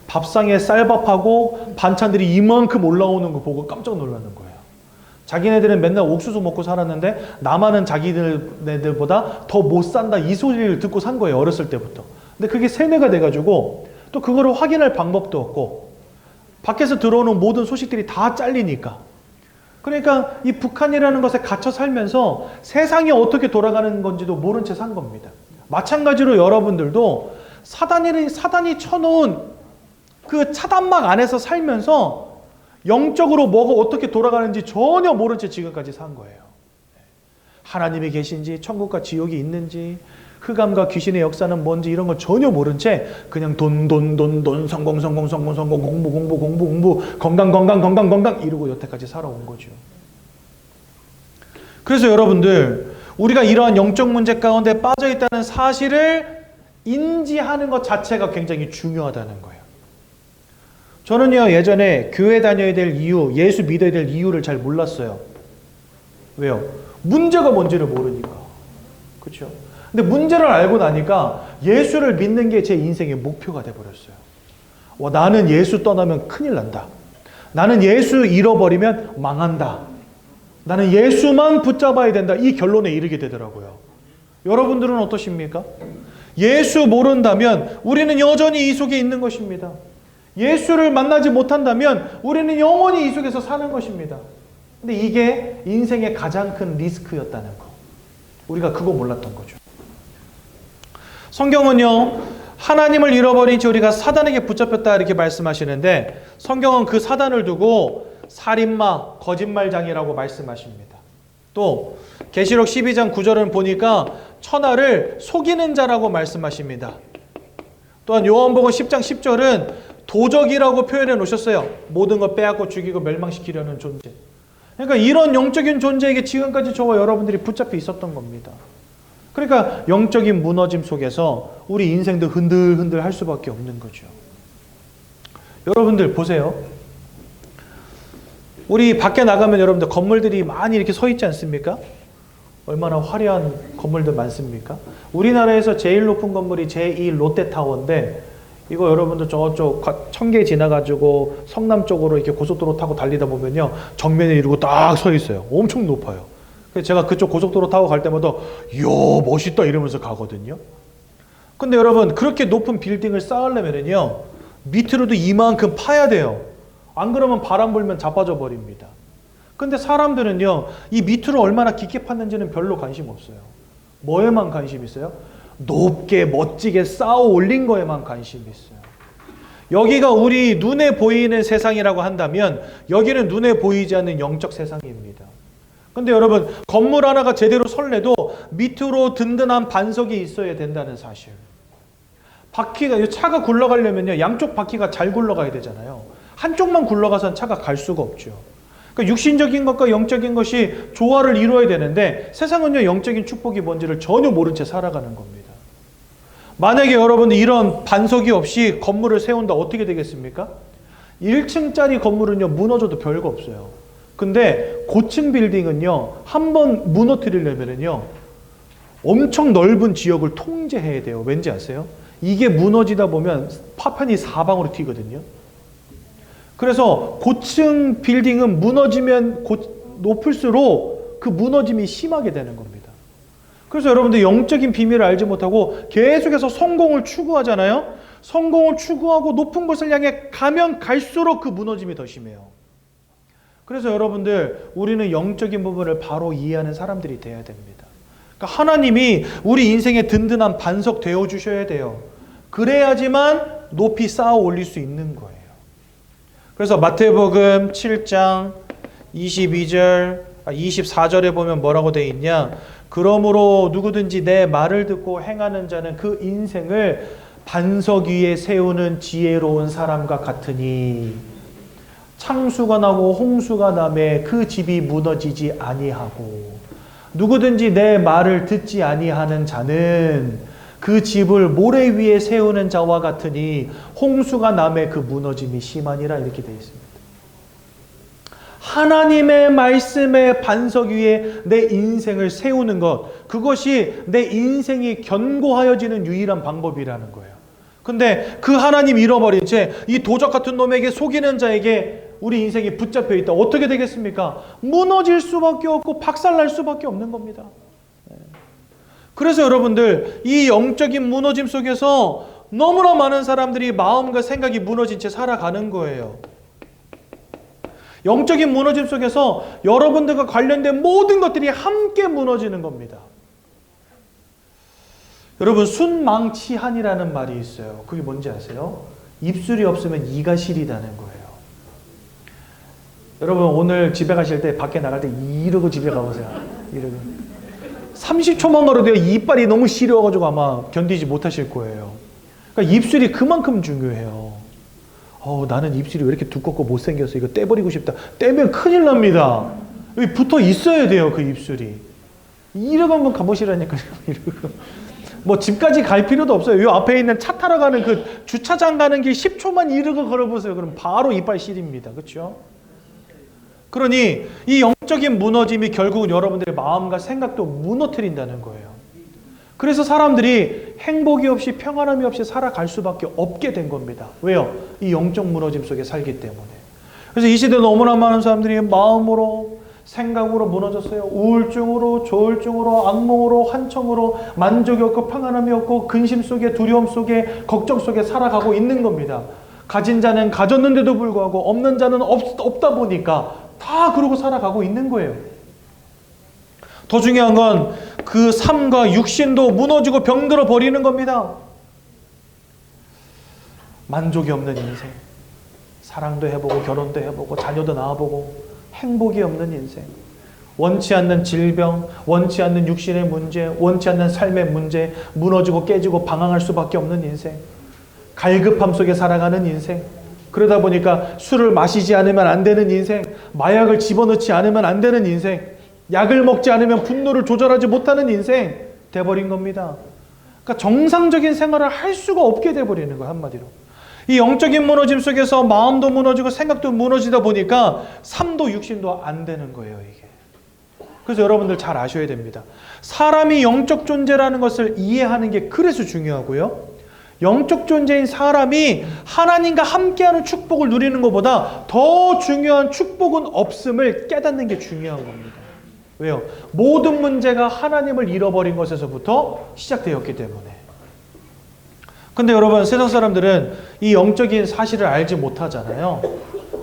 밥상에 쌀밥하고 반찬들이 이만큼 올라오는 거 보고 깜짝 놀라는 거예요. 자기네들은 맨날 옥수수 먹고 살았는데 나만은 자기네들보다 더 못 산다 이 소리를 듣고 산 거예요. 어렸을 때부터. 근데 그게 세뇌가 돼가지고 또 그거를 확인할 방법도 없고 밖에서 들어오는 모든 소식들이 다 잘리니까. 그러니까 이 북한이라는 것에 갇혀 살면서 세상이 어떻게 돌아가는 건지도 모른 채 산 겁니다. 마찬가지로 여러분들도 사단이 쳐놓은 그 차단막 안에서 살면서 영적으로 뭐가 어떻게 돌아가는지 전혀 모른 채 지금까지 산 거예요. 하나님이 계신지 천국과 지옥이 있는지 흑암과 귀신의 역사는 뭔지 이런 거 전혀 모른 채 그냥 돈 성공 공부 건강 이러고 여태까지 살아온 거죠. 그래서 여러분들 우리가 이러한 영적 문제 가운데 빠져 있다는 사실을 인지하는 것 자체가 굉장히 중요하다는 거예요. 저는요 예전에 교회 다녀야 될 이유, 예수 믿어야 될 이유를 잘 몰랐어요. 왜요? 문제가 뭔지를 모르니까. 그렇죠? 근데 문제를 알고 나니까 예수를 믿는 게 제 인생의 목표가 돼버렸어요. 나는 예수 떠나면 큰일 난다. 나는 예수 잃어버리면 망한다. 나는 예수만 붙잡아야 된다. 이 결론에 이르게 되더라고요. 여러분들은 어떠십니까? 예수 모른다면 우리는 여전히 이 속에 있는 것입니다. 예수를 만나지 못한다면 우리는 영원히 이 속에서 사는 것입니다. 근데 이게 인생의 가장 큰 리스크였다는 거. 우리가 그거 몰랐던 거죠. 성경은요, 하나님을 잃어버린 채 우리가 사단에게 붙잡혔다 이렇게 말씀하시는데, 성경은 그 사단을 두고 살인마, 거짓말장이라고 말씀하십니다. 또 계시록 12장 9절은 보니까 천하를 속이는 자라고 말씀하십니다. 또한 요한복음 10장 10절은 도적이라고 표현해 놓으셨어요. 모든 것 빼앗고 죽이고 멸망시키려는 존재. 그러니까 이런 영적인 존재에게 지금까지 저와 여러분들이 붙잡혀 있었던 겁니다. 그러니까 영적인 무너짐 속에서 우리 인생도 흔들흔들 할 수밖에 없는 거죠. 여러분들 보세요. 우리 밖에 나가면 여러분들 건물들이 많이 이렇게 서 있지 않습니까? 얼마나 화려한 건물들 많습니까? 우리나라에서 제일 높은 건물이 제2 롯데타워인데, 이거 여러분들 저쪽 청계 지나가지고 성남 쪽으로 이렇게 고속도로 타고 달리다 보면요, 정면에 이러고 딱 서 있어요. 엄청 높아요. 그래서 제가 그쪽 고속도로 타고 갈 때마다 이야 멋있다 이러면서 가거든요. 근데 여러분, 그렇게 높은 빌딩을 쌓으려면요 밑으로도 이만큼 파야 돼요. 안 그러면 바람 불면 자빠져 버립니다. 근데 사람들은요, 이 밑으로 얼마나 깊게 팠는지는 별로 관심 없어요. 뭐에만 관심 있어요? 높게 멋지게 쌓아 올린 거에만 관심이 있어요. 여기가 우리 눈에 보이는 세상이라고 한다면 여기는 눈에 보이지 않는 영적 세상입니다. 근데 여러분, 건물 하나가 제대로 설래도 밑으로 든든한 반석이 있어야 된다는 사실. 바퀴가, 차가 굴러가려면요 양쪽 바퀴가 잘 굴러가야 되잖아요. 한쪽만 굴러가선 차가 갈 수가 없죠. 그러니까 육신적인 것과 영적인 것이 조화를 이루어야 되는데, 세상은요 영적인 축복이 뭔지를 전혀 모른 채 살아가는 겁니다. 만약에 여러분들 이런 반석이 없이 건물을 세운다, 어떻게 되겠습니까? 1층짜리 건물은요 무너져도 별거 없어요. 근데 고층 빌딩은요 한번 무너뜨리려면요 엄청 넓은 지역을 통제해야 돼요. 왠지 아세요? 이게 무너지다 보면 파편이 사방으로 튀거든요. 그래서 고층 빌딩은 무너지면 높을수록 그 무너짐이 심하게 되는 겁니다. 그래서 여러분들 영적인 비밀을 알지 못하고 계속해서 성공을 추구하잖아요. 성공을 추구하고 높은 곳을 향해 가면 갈수록 그 무너짐이 더 심해요. 그래서 여러분들, 우리는 영적인 부분을 바로 이해하는 사람들이 돼야 됩니다. 그러니까 하나님이 우리 인생의 든든한 반석 되어주셔야 돼요. 그래야지만 높이 쌓아 올릴 수 있는 거예요. 그래서 마태복음 7장 24절에 보면 뭐라고 되어 있냐? 그러므로 누구든지 내 말을 듣고 행하는 자는 그 인생을 반석 위에 세우는 지혜로운 사람과 같으니 창수가 나고 홍수가 나매 그 집이 무너지지 아니하고, 누구든지 내 말을 듣지 아니하는 자는 그 집을 모래 위에 세우는 자와 같으니 홍수가 나매 그 무너짐이 심하니라, 이렇게 되어 있습니다. 하나님의 말씀의 반석 위에 내 인생을 세우는 것, 그것이 내 인생이 견고하여지는 유일한 방법이라는 거예요. 근데 그 하나님 잃어버린 채 이 도적 같은 놈에게 속이는 자에게 우리 인생이 붙잡혀 있다. 어떻게 되겠습니까? 무너질 수밖에 없고 박살날 수밖에 없는 겁니다. 그래서 여러분들, 이 영적인 무너짐 속에서 너무나 많은 사람들이 마음과 생각이 무너진 채 살아가는 거예요. 영적인 무너짐 속에서 여러분들과 관련된 모든 것들이 함께 무너지는 겁니다. 여러분, 순망치한이라는 말이 있어요. 그게 뭔지 아세요? 입술이 없으면 이가 시리다는 거예요. 여러분, 오늘 집에 가실 때, 밖에 나갈 때 이러고 집에 가보세요. 이러고 30초만 걸어도 이빨이 너무 시려가지고 아마 견디지 못하실 거예요. 그러니까 입술이 그만큼 중요해요. 나는 입술이 왜 이렇게 두껍고 못생겼어, 이거 떼버리고 싶다. 떼면 큰일 납니다. 여기 붙어 있어야 돼요, 그 입술이. 이러고 한번 가보시라니까요. 이러고. 뭐 집까지 갈 필요도 없어요. 요 앞에 있는 차 타러 가는 그 주차장 가는 길 10초만 이러고 걸어보세요. 그럼 바로 이빨 시립니다. 그렇죠? 그러니 이 영적인 무너짐이 결국은 여러분들의 마음과 생각도 무너뜨린다는 거예요. 그래서 사람들이 행복이 없이 평안함이 없이 살아갈 수밖에 없게 된 겁니다. 왜요? 이 영적 무너짐 속에 살기 때문에. 그래서 이 시대에 너무나 많은 사람들이 마음으로, 생각으로 무너졌어요. 우울증으로, 조울증으로, 악몽으로, 환청으로 만족이 없고 평안함이 없고 근심 속에, 두려움 속에, 걱정 속에 살아가고 있는 겁니다. 가진 자는 가졌는데도 불구하고 없는 자는 없다 보니까 다 그러고 살아가고 있는 거예요. 더 중요한 건 그 삶과 육신도 무너지고 병들어 버리는 겁니다. 만족이 없는 인생. 사랑도 해보고 결혼도 해보고 자녀도 낳아보고 행복이 없는 인생. 원치 않는 질병, 원치 않는 육신의 문제, 원치 않는 삶의 문제, 무너지고 깨지고 방황할 수밖에 없는 인생. 갈급함 속에 살아가는 인생. 그러다 보니까 술을 마시지 않으면 안 되는 인생, 마약을 집어넣지 않으면 안 되는 인생, 약을 먹지 않으면 분노를 조절하지 못하는 인생 돼버린 겁니다. 그러니까 정상적인 생활을 할 수가 없게 돼버리는 거예요, 한마디로. 이 영적인 무너짐 속에서 마음도 무너지고 생각도 무너지다 보니까 삶도 육신도 안 되는 거예요, 이게. 그래서 여러분들 잘 아셔야 됩니다. 사람이 영적 존재라는 것을 이해하는 게 그래서 중요하고요. 영적 존재인 사람이 하나님과 함께하는 축복을 누리는 것보다 더 중요한 축복은 없음을 깨닫는 게 중요한 겁니다. 왜요? 모든 문제가 하나님을 잃어버린 것에서부터 시작되었기 때문에. 근데 여러분, 세상 사람들은 이 영적인 사실을 알지 못하잖아요.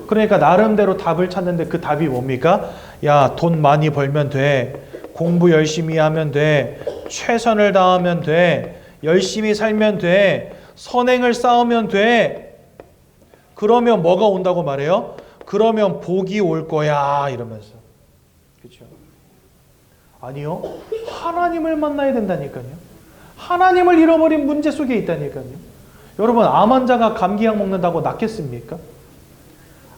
그러니까 나름대로 답을 찾는데 그 답이 뭡니까? 야, 돈 많이 벌면 돼. 공부 열심히 하면 돼. 최선을 다하면 돼. 열심히 살면 돼. 선행을 쌓으면 돼. 그러면 뭐가 온다고 말해요? 그러면 복이 올 거야, 이러면서. 그렇죠? 아니요. 하나님을 만나야 된다니까요. 하나님을 잃어버린 문제 속에 있다니까요. 여러분, 암 환자가 감기약 먹는다고 낫겠습니까?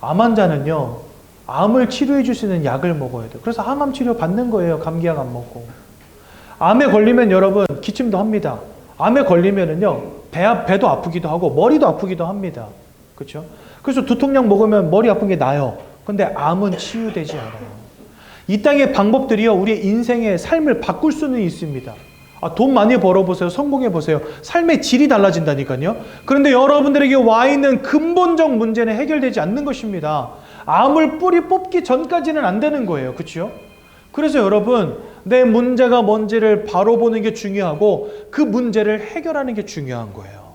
암 환자는요, 암을 치료해 줄 수 있는 약을 먹어야 돼요. 그래서 항암 치료 받는 거예요. 감기약 안 먹고. 암에 걸리면 여러분 기침도 합니다. 암에 걸리면은요, 배도 아프기도 하고 머리도 아프기도 합니다. 그렇죠? 그래서 두통약 먹으면 머리 아픈 게 나아요. 근데 암은 치유되지 않아요. 이 땅의 방법들이요, 우리의 인생의 삶을 바꿀 수는 있습니다. 돈 많이 벌어보세요. 성공해보세요. 삶의 질이 달라진다니까요. 그런데 여러분들에게 와 있는 근본적 문제는 해결되지 않는 것입니다. 암을 뿌리 뽑기 전까지는 안 되는 거예요. 그렇죠? 그래서 여러분, 내 문제가 뭔지를 바로 보는 게 중요하고 그 문제를 해결하는 게 중요한 거예요.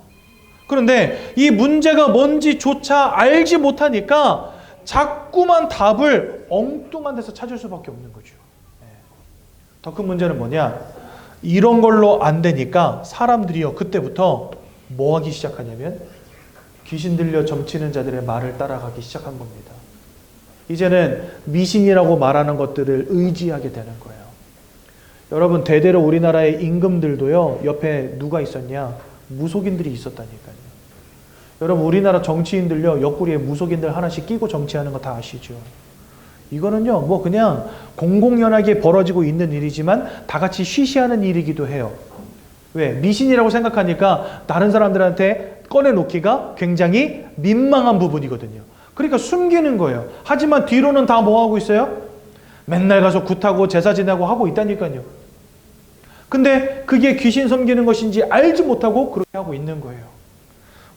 그런데 이 문제가 뭔지조차 알지 못하니까 자꾸만 답을 엉뚱한 데서 찾을 수밖에 없는 거죠. 더 큰 문제는 뭐냐? 이런 걸로 안 되니까 사람들이요, 그때부터 뭐 하기 시작하냐면 귀신 들려 점치는 자들의 말을 따라가기 시작한 겁니다. 이제는 미신이라고 말하는 것들을 의지하게 되는 거예요. 여러분, 대대로 우리나라의 임금들도요, 옆에 누가 있었냐? 무속인들이 있었다니까요. 여러분, 우리나라 정치인들요, 옆구리에 무속인들 하나씩 끼고 정치하는 거 다 아시죠? 이거는요, 뭐 그냥 공공연하게 벌어지고 있는 일이지만 다 같이 쉬쉬하는 일이기도 해요. 왜? 미신이라고 생각하니까 다른 사람들한테 꺼내놓기가 굉장히 민망한 부분이거든요. 그러니까 숨기는 거예요. 하지만 뒤로는 다 뭐 하고 있어요? 맨날 가서 굿하고 제사 지내고 하고 있다니까요. 근데 그게 귀신 섬기는 것인지 알지 못하고 그렇게 하고 있는 거예요.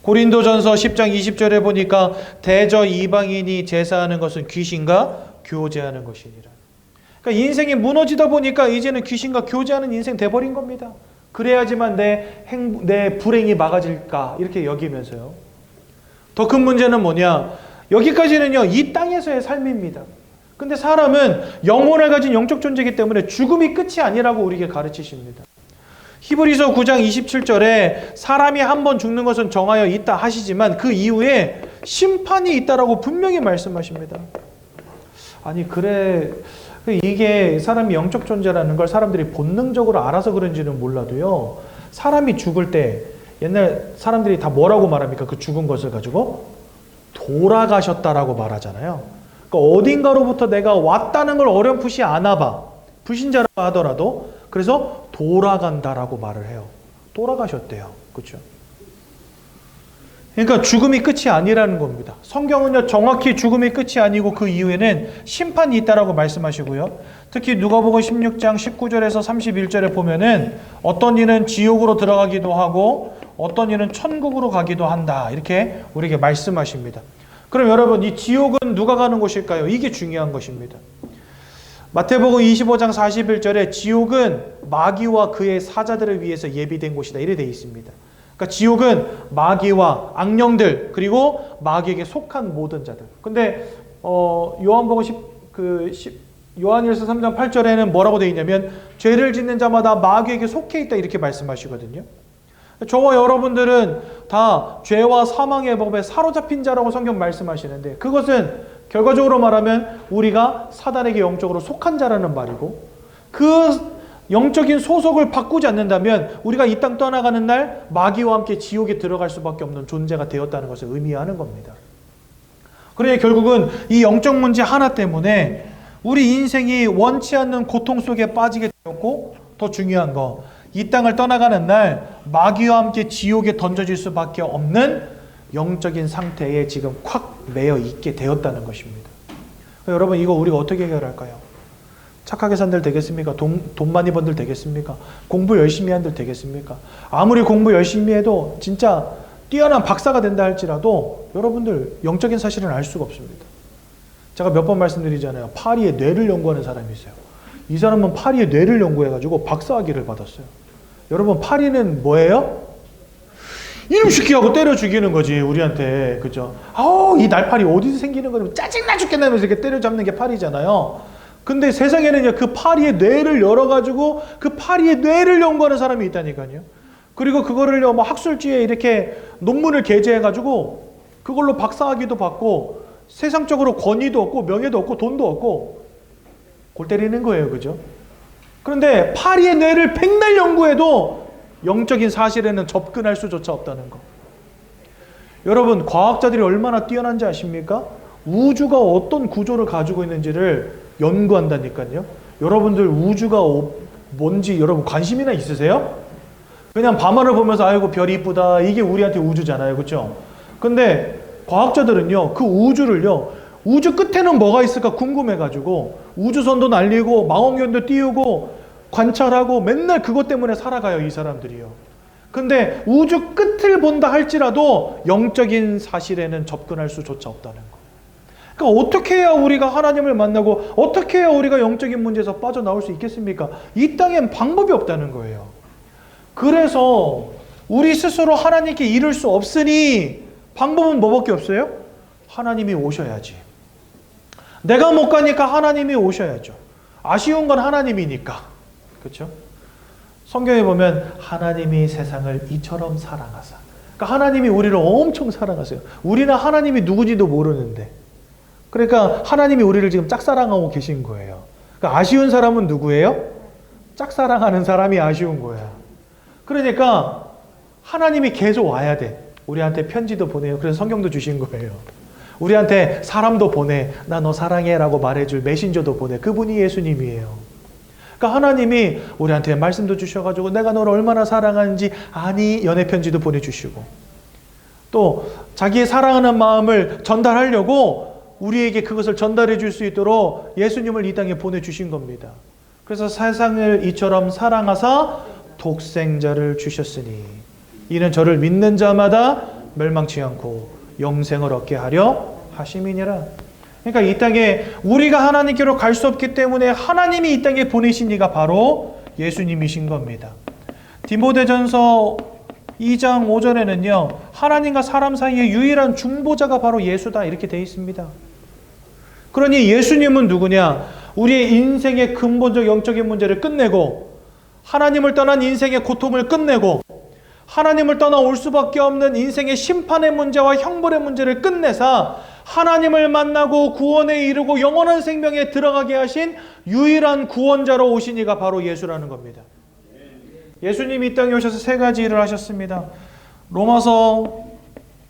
고린도전서 10장 20절에 보니까 대저 이방인이 제사하는 것은 귀신과 교제하는 것이니라. 그러니까 인생이 무너지다 보니까 이제는 귀신과 교제하는 인생 돼버린 겁니다. 그래야지만 내 불행이 막아질까 이렇게 여기면서요. 더 큰 문제는 뭐냐? 여기까지는요, 이 땅에서의 삶입니다. 근데 사람은 영혼을 가진 영적 존재이기 때문에 죽음이 끝이 아니라고 우리에게 가르치십니다. 히브리서 9장 27절에 사람이 한 번 죽는 것은 정하여 있다 하시지만 그 이후에 심판이 있다라고 분명히 말씀하십니다. 아니, 그래, 이게 사람이 영적 존재라는 걸 사람들이 본능적으로 알아서 그런지는 몰라도요, 사람이 죽을 때 옛날 사람들이 다 뭐라고 말합니까? 그 죽은 것을 가지고 돌아가셨다라고 말하잖아요. 그러니까 어딘가로부터 내가 왔다는 걸 어렴풋이 아나 봐. 불신자라고 하더라도. 그래서 돌아간다라고 말을 해요. 돌아가셨대요. 그렇죠? 그러니까 죽음이 끝이 아니라는 겁니다. 성경은요, 정확히 죽음이 끝이 아니고 그 이후에는 심판이 있다라고 말씀하시고요. 특히 누가복음 16장 19절에서 31절에 보면은 어떤 이는 지옥으로 들어가기도 하고 어떤 이는 천국으로 가기도 한다. 이렇게 우리에게 말씀하십니다. 그럼 여러분, 이 지옥은 누가 가는 곳일까요? 이게 중요한 것입니다. 마태복음 25장 41절에 지옥은 마귀와 그의 사자들을 위해서 예비된 곳이다. 이래 되어 있습니다. 그러니까 지옥은 마귀와 악령들, 그리고 마귀에게 속한 모든 자들. 근데 요한복음 요한일서 3장 8절에는 뭐라고 되어 있냐면 죄를 짓는 자마다 마귀에게 속해 있다 이렇게 말씀하시거든요. 저와 여러분들은 다 죄와 사망의 법에 사로잡힌 자라고 성경 말씀하시는데, 그것은 결과적으로 말하면 우리가 사단에게 영적으로 속한 자라는 말이고, 그 영적인 소속을 바꾸지 않는다면 우리가 이 땅 떠나가는 날 마귀와 함께 지옥에 들어갈 수밖에 없는 존재가 되었다는 것을 의미하는 겁니다. 그러니 결국은 이 영적 문제 하나 때문에 우리 인생이 원치 않는 고통 속에 빠지게 되었고, 더 중요한 거, 이 땅을 떠나가는 날 마귀와 함께 지옥에 던져질 수밖에 없는 영적인 상태에 지금 콱 매여 있게 되었다는 것입니다. 여러분, 이거 우리가 어떻게 해결할까요? 착하게 산들 되겠습니까? 돈 많이 번들 되겠습니까? 공부 열심히 한들 되겠습니까? 아무리 공부 열심히 해도 진짜 뛰어난 박사가 된다 할지라도 여러분들 영적인 사실은 알 수가 없습니다. 제가 몇 번 말씀드리잖아요. 파리의 뇌를 연구하는 사람이 있어요. 이 사람은 파리의 뇌를 연구해가지고 박사학위를 받았어요. 여러분, 파리는 뭐예요? 이놈 시키 하고 때려 죽이는 거지, 우리한테. 그죠? 이 날파리 어디서 생기는 거냐면 짜증나 죽겠다면서 이렇게 때려잡는 게 파리잖아요. 근데 세상에는 그 파리의 뇌를 열어가지고 그 파리의 뇌를 연구하는 사람이 있다니까요. 그리고 그거를요, 뭐 학술지에 이렇게 논문을 게재해가지고 그걸로 박사학위도 받고 세상적으로 권위도 얻고 명예도 얻고 돈도 얻고 골 때리는 거예요. 그죠? 그런데 파리의 뇌를 백날 연구해도 영적인 사실에는 접근할 수조차 없다는 거. 여러분, 과학자들이 얼마나 뛰어난지 아십니까? 우주가 어떤 구조를 가지고 있는지를 연구한다니까요. 여러분들 우주가 뭔지 여러분 관심이나 있으세요? 그냥 밤하늘 보면서 아이고 별이 이쁘다, 이게 우리한테 우주잖아요. 그렇죠? 근데 과학자들은요, 그 우주를요, 우주 끝에는 뭐가 있을까 궁금해가지고 우주선도 날리고 망원경도 띄우고 관찰하고 맨날 그것 때문에 살아가요, 이 사람들이요. 근데 우주 끝을 본다 할지라도 영적인 사실에는 접근할 수조차 없다는 거. 그러니까 어떻게 해야 우리가 하나님을 만나고 어떻게 해야 우리가 영적인 문제에서 빠져나올 수 있겠습니까? 이 땅엔 방법이 없다는 거예요. 그래서 우리 스스로 하나님께 이룰 수 없으니 방법은 뭐밖에 없어요? 하나님이 오셔야지. 내가 못 가니까 하나님이 오셔야죠. 아쉬운 건 하나님이니까. 그렇죠? 성경에 보면 하나님이 세상을 이처럼 사랑하사. 그러니까 하나님이 우리를 엄청 사랑하세요. 우리는 하나님이 누구지도 모르는데. 그러니까 하나님이 우리를 지금 짝사랑하고 계신 거예요. 그러니까 아쉬운 사람은 누구예요? 짝사랑하는 사람이 아쉬운 거야. 그러니까 하나님이 계속 와야 돼. 우리한테 편지도 보내요. 그래서 성경도 주신 거예요. 우리한테 사람도 보내. 나 너 사랑해 라고 말해줄 메신저도 보내. 그분이 예수님이에요. 그러니까 하나님이 우리한테 말씀도 주셔가지고 내가 너를 얼마나 사랑하는지 아니, 연애 편지도 보내주시고 또 자기의 사랑하는 마음을 전달하려고 우리에게 그것을 전달해 줄 수 있도록 예수님을 이 땅에 보내주신 겁니다. 그래서 세상을 이처럼 사랑하사 독생자를 주셨으니 이는 저를 믿는 자마다 멸망치 않고 영생을 얻게 하려 하심이니라. 그러니까 이 땅에 우리가 하나님께로 갈 수 없기 때문에 하나님이 이 땅에 보내신 이가 바로 예수님이신 겁니다. 디모데전서 2장 5절에는요. 하나님과 사람 사이의 유일한 중보자가 바로 예수다 이렇게 되어 있습니다. 그러니 예수님은 누구냐? 우리의 인생의 근본적 영적인 문제를 끝내고 하나님을 떠난 인생의 고통을 끝내고 하나님을 떠나 올 수밖에 없는 인생의 심판의 문제와 형벌의 문제를 끝내사 하나님을 만나고 구원에 이르고 영원한 생명에 들어가게 하신 유일한 구원자로 오신 이가 바로 예수라는 겁니다. 예수님이 이 땅에 오셔서 세 가지 일을 하셨습니다. 로마서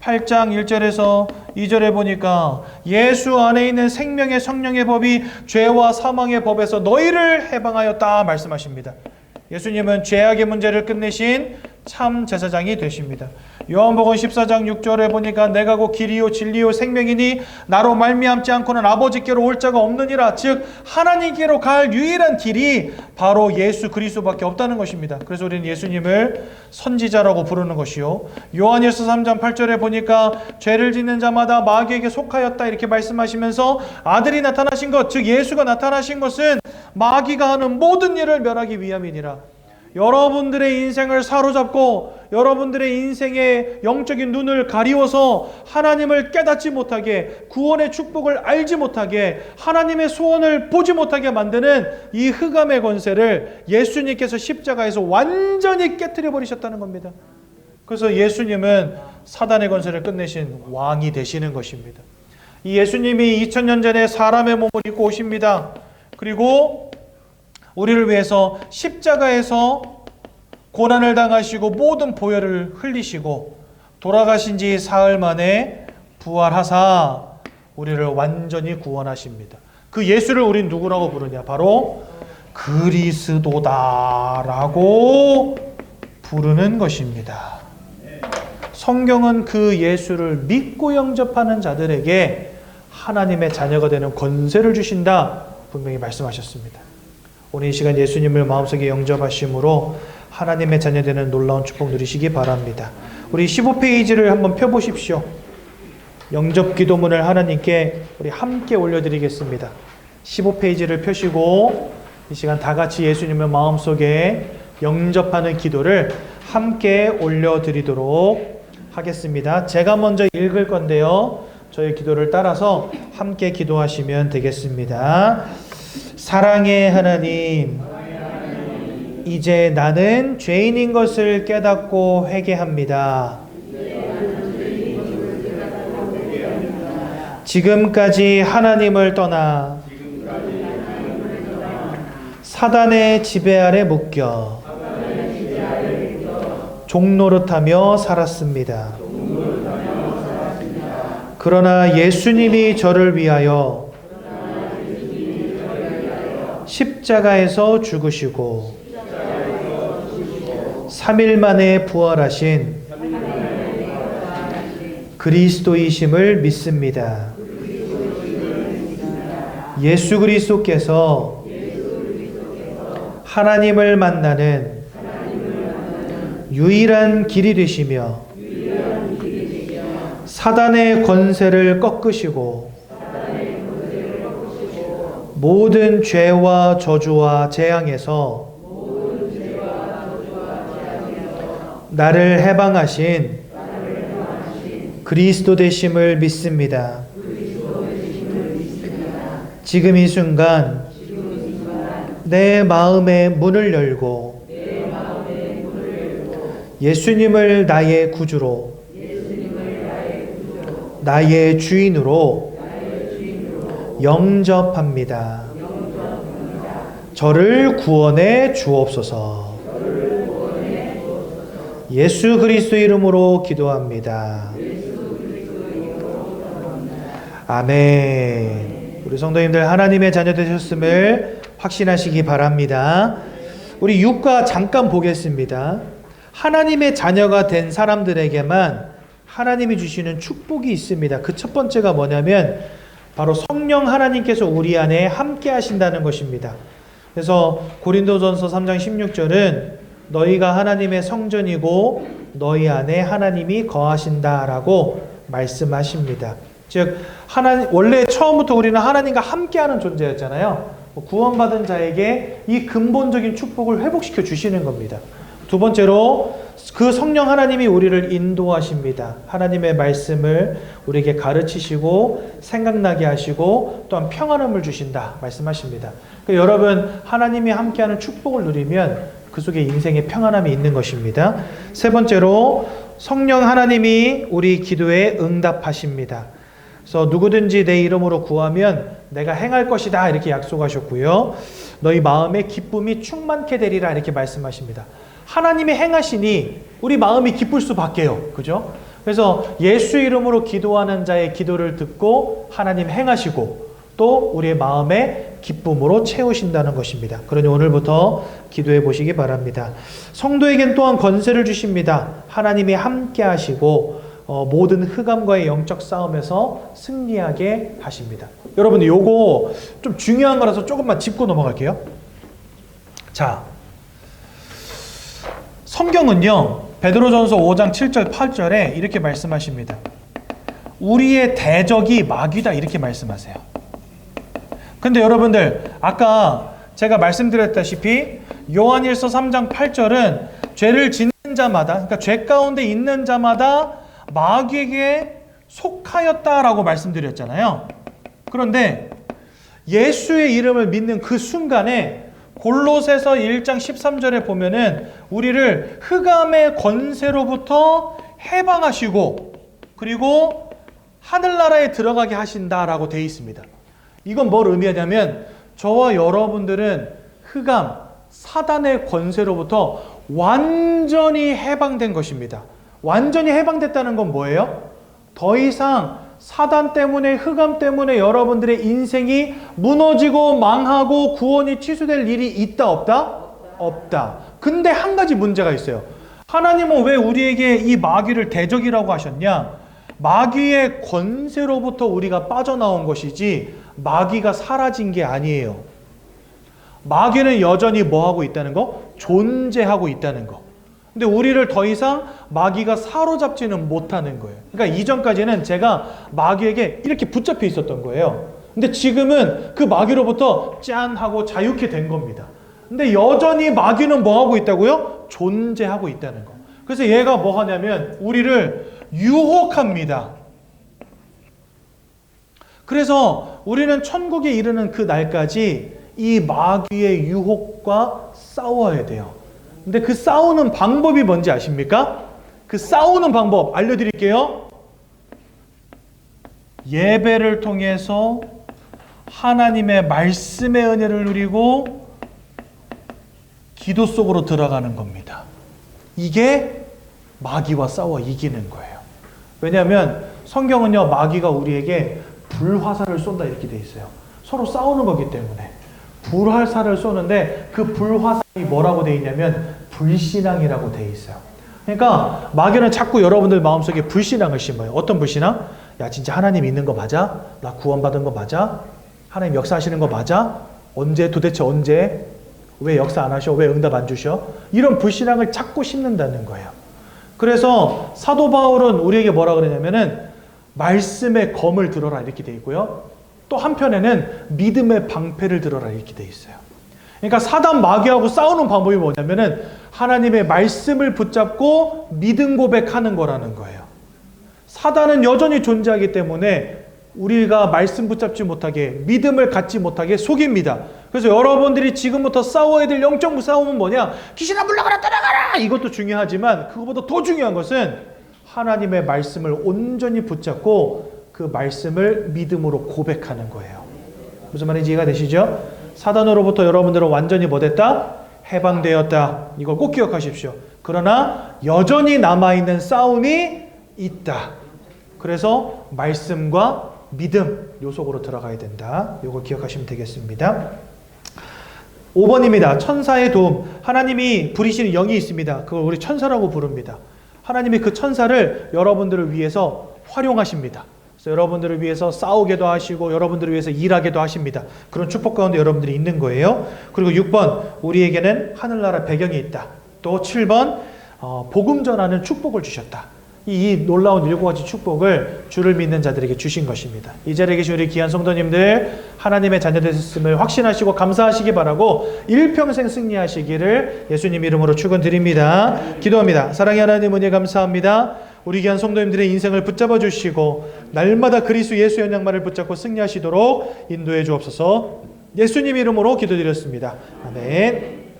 8장 1절에서 2절에 보니까 예수 안에 있는 생명의 성령의 법이 죄와 사망의 법에서 너희를 해방하였다 말씀하십니다. 예수님은 죄악의 문제를 끝내신 참 제사장이 되십니다. 요한복음 14장 6절에 보니까 내가 곧 길이요 진리요 생명이니 나로 말미암지 않고는 아버지께로 올 자가 없느니라. 즉 하나님께로 갈 유일한 길이 바로 예수 그리스도밖에 없다는 것입니다. 그래서 우리는 예수님을 선지자라고 부르는 것이요. 요한일서 3장 8절에 보니까 죄를 짓는 자마다 마귀에게 속하였다 이렇게 말씀하시면서 아들이 나타나신 것, 즉 예수가 나타나신 것은 마귀가 하는 모든 일을 멸하기 위함이니라. 여러분들의 인생을 사로잡고 여러분들의 인생의 영적인 눈을 가리워서 하나님을 깨닫지 못하게, 구원의 축복을 알지 못하게, 하나님의 소원을 보지 못하게 만드는 이 흑암의 권세를 예수님께서 십자가에서 완전히 깨트려 버리셨다는 겁니다. 그래서 예수님은 사단의 권세를 끝내신 왕이 되시는 것입니다. 이 예수님이 2000년 전에 사람의 몸을 입고 오십니다. 그리고 우리를 위해서 십자가에서 고난을 당하시고 모든 보혈을 흘리시고 돌아가신 지 사흘 만에 부활하사 우리를 완전히 구원하십니다. 그 예수를 우린 누구라고 부르냐? 바로 그리스도다라고 부르는 것입니다. 성경은 그 예수를 믿고 영접하는 자들에게 하나님의 자녀가 되는 권세를 주신다 분명히 말씀하셨습니다. 오늘 이 시간 예수님을 마음속에 영접하심으로 하나님의 자녀되는 놀라운 축복 누리시기 바랍니다. 우리 15페이지를 한번 펴보십시오. 영접 기도문을 하나님께 우리 함께 올려드리겠습니다. 15페이지를 펴시고 이 시간 다 같이 예수님을 마음속에 영접하는 기도를 함께 올려드리도록 하겠습니다. 제가 먼저 읽을 건데요. 저의 기도를 따라서 함께 기도하시면 되겠습니다. 사랑의 하나님, 이제 나는 죄인인 것을 깨닫고 회개합니다. 지금까지 하나님을 떠나 사단의 지배 아래 묶여 종노릇하며 살았습니다. 그러나 예수님이 저를 위하여 십자가에서 죽으시고 3일 만에 부활하신 그리스도이심을 믿습니다. 예수 그리스도께서 하나님을 만나는 유일한 길이 되시며 사단의 권세를 꺾으시고 모든 죄와 저주와 재앙에서 나를 해방하신 그리스도 되심을 믿습니다. 지금 이 순간 내 마음의 문을 열고 예수님을 나의 구주로 나의 주인으로 영접합니다. 저를 구원해 주옵소서. 예수 그리스도 이름으로 기도합니다. 아멘. 우리 성도님들 하나님의 자녀 되셨음을 확신하시기 바랍니다. 우리 6과 잠깐 보겠습니다. 하나님의 자녀가 된 사람들에게만 하나님이 주시는 축복이 있습니다. 그 첫 번째가 뭐냐면 바로 성령 하나님께서 우리 안에 함께 하신다는 것입니다. 그래서 고린도전서 3장 16절은 너희가 하나님의 성전이고 너희 안에 하나님이 거하신다라고 말씀하십니다. 즉 원래 처음부터 우리는 하나님과 함께하는 존재였잖아요. 구원받은 자에게 이 근본적인 축복을 회복시켜 주시는 겁니다. 두 번째로 그 성령 하나님이 우리를 인도하십니다. 하나님의 말씀을 우리에게 가르치시고 생각나게 하시고 또한 평안함을 주신다 말씀하십니다. 그러니까 여러분 하나님이 함께하는 축복을 누리면 그 속에 인생의 평안함이 있는 것입니다. 세 번째로 성령 하나님이 우리 기도에 응답하십니다. 그래서 누구든지 내 이름으로 구하면 내가 행할 것이다 이렇게 약속하셨고요. 너희 마음에 기쁨이 충만케 되리라 이렇게 말씀하십니다. 하나님이 행하시니 우리 마음이 기쁠 수밖에요. 그죠? 그래서 예수 이름으로 기도하는 자의 기도를 듣고 하나님 행하시고 또 우리의 마음의 기쁨으로 채우신다는 것입니다. 그러니 오늘부터 기도해 보시기 바랍니다. 성도에겐 또한 권세를 주십니다. 하나님이 함께 하시고 모든 흑암과의 영적 싸움에서 승리하게 하십니다. 여러분, 요거 좀 중요한 거라서 조금만 짚고 넘어갈게요. 자, 성경은요, 베드로전서 5장 7절 8절에 이렇게 말씀하십니다. 우리의 대적이 마귀다, 이렇게 말씀하세요. 근데 여러분들, 아까 제가 말씀드렸다시피 요한일서 3장 8절은 죄를 짓는 자마다, 그러니까 죄 가운데 있는 자마다 마귀에게 속하였다라고 말씀드렸잖아요. 그런데 예수의 이름을 믿는 그 순간에 골로새서 1장 13절에 보면은 우리를 흑암의 권세로부터 해방하시고 그리고 하늘나라에 들어가게 하신다라고 되어 있습니다. 이건 뭘 의미하냐면 저와 여러분들은 흑암, 사단의 권세로부터 완전히 해방된 것입니다. 완전히 해방됐다는 건 뭐예요? 더 이상 사단 때문에, 흑암 때문에 여러분들의 인생이 무너지고 망하고 구원이 취소될 일이 있다, 없다? 없다. 근데 한 가지 문제가 있어요. 하나님은 왜 우리에게 이 마귀를 대적이라고 하셨냐? 마귀의 권세로부터 우리가 빠져나온 것이지 마귀가 사라진 게 아니에요. 마귀는 여전히 뭐 하고 있다는 거? 존재하고 있다는 거. 근데 우리를 더 이상 마귀가 사로잡지는 못하는 거예요. 그러니까 이전까지는 제가 마귀에게 이렇게 붙잡혀 있었던 거예요. 근데 지금은 그 마귀로부터 짠 하고 자유케 된 겁니다. 근데 여전히 마귀는 뭐 하고 있다고요? 존재하고 있다는 거. 그래서 얘가 뭐 하냐면 우리를 유혹합니다. 그래서 우리는 천국에 이르는 그 날까지 이 마귀의 유혹과 싸워야 돼요. 근데 그 싸우는 방법이 뭔지 아십니까? 그 싸우는 방법 알려드릴게요. 예배를 통해서 하나님의 말씀의 은혜를 누리고 기도 속으로 들어가는 겁니다. 이게 마귀와 싸워 이기는 거예요. 왜냐하면 성경은요, 마귀가 우리에게 불화살을 쏜다 이렇게 돼 있어요. 서로 싸우는 거기 때문에 불화살을 쏘는데 그 불화살이 뭐라고 돼 있냐면 불신앙이라고 돼 있어요. 그러니까 마귀는 자꾸 여러분들 마음속에 불신앙을 심어요. 어떤 불신앙? 야, 진짜 하나님 있는 거 맞아? 나 구원받은 거 맞아? 하나님 역사하시는 거 맞아? 언제, 도대체 언제? 왜 역사 안 하셔? 왜 응답 안 주셔? 이런 불신앙을 자꾸 심는다는 거예요. 그래서 사도 바울은 우리에게 뭐라 그러냐면은 말씀의 검을 들어라 이렇게 돼 있고요. 또 한편에는 믿음의 방패를 들어라 이렇게 돼 있어요. 그러니까 사단 마귀하고 싸우는 방법이 뭐냐면은 하나님의 말씀을 붙잡고 믿음 고백하는 거라는 거예요. 사단은 여전히 존재하기 때문에 우리가 말씀 붙잡지 못하게, 믿음을 갖지 못하게 속입니다. 그래서 여러분들이 지금부터 싸워야 될 영적 싸움은 뭐냐? 귀신아 물러가라, 떠나가라! 이것도 중요하지만 그것보다 더 중요한 것은 하나님의 말씀을 온전히 붙잡고 그 말씀을 믿음으로 고백하는 거예요. 무슨 말인지 이해가 되시죠? 사단으로부터 여러분들은 완전히 뭐 됐다? 해방되었다. 이걸 꼭 기억하십시오. 그러나 여전히 남아있는 싸움이 있다. 그래서 말씀과 믿음 요 속으로 들어가야 된다. 요걸 기억하시면 되겠습니다. 5번입니다. 천사의 도움. 하나님이 부리시는 영이 있습니다. 그걸 우리 천사라고 부릅니다. 하나님이 그 천사를 여러분들을 위해서 활용하십니다. 그래서 여러분들을 위해서 싸우게도 하시고 여러분들을 위해서 일하게도 하십니다. 그런 축복 가운데 여러분들이 있는 거예요. 그리고 6번, 우리에게는 하늘나라 배경이 있다. 또 7번, 복음 전하는 축복을 주셨다. 이 놀라운 7가지 축복을 주를 믿는 자들에게 주신 것입니다. 이 자리에 계신 우리 귀한 성도님들, 하나님의 자녀 되셨음을 확신하시고 감사하시기 바라고 일평생 승리하시기를 예수님 이름으로 축원드립니다. 기도합니다. 사랑의 하나님, 은혜 감사합니다. 우리 귀한 성도님들의 인생을 붙잡아 주시고 날마다 그리스도 예수의 언약만을 붙잡고 승리하시도록 인도해 주옵소서. 예수님 이름으로 기도드렸습니다. 아멘.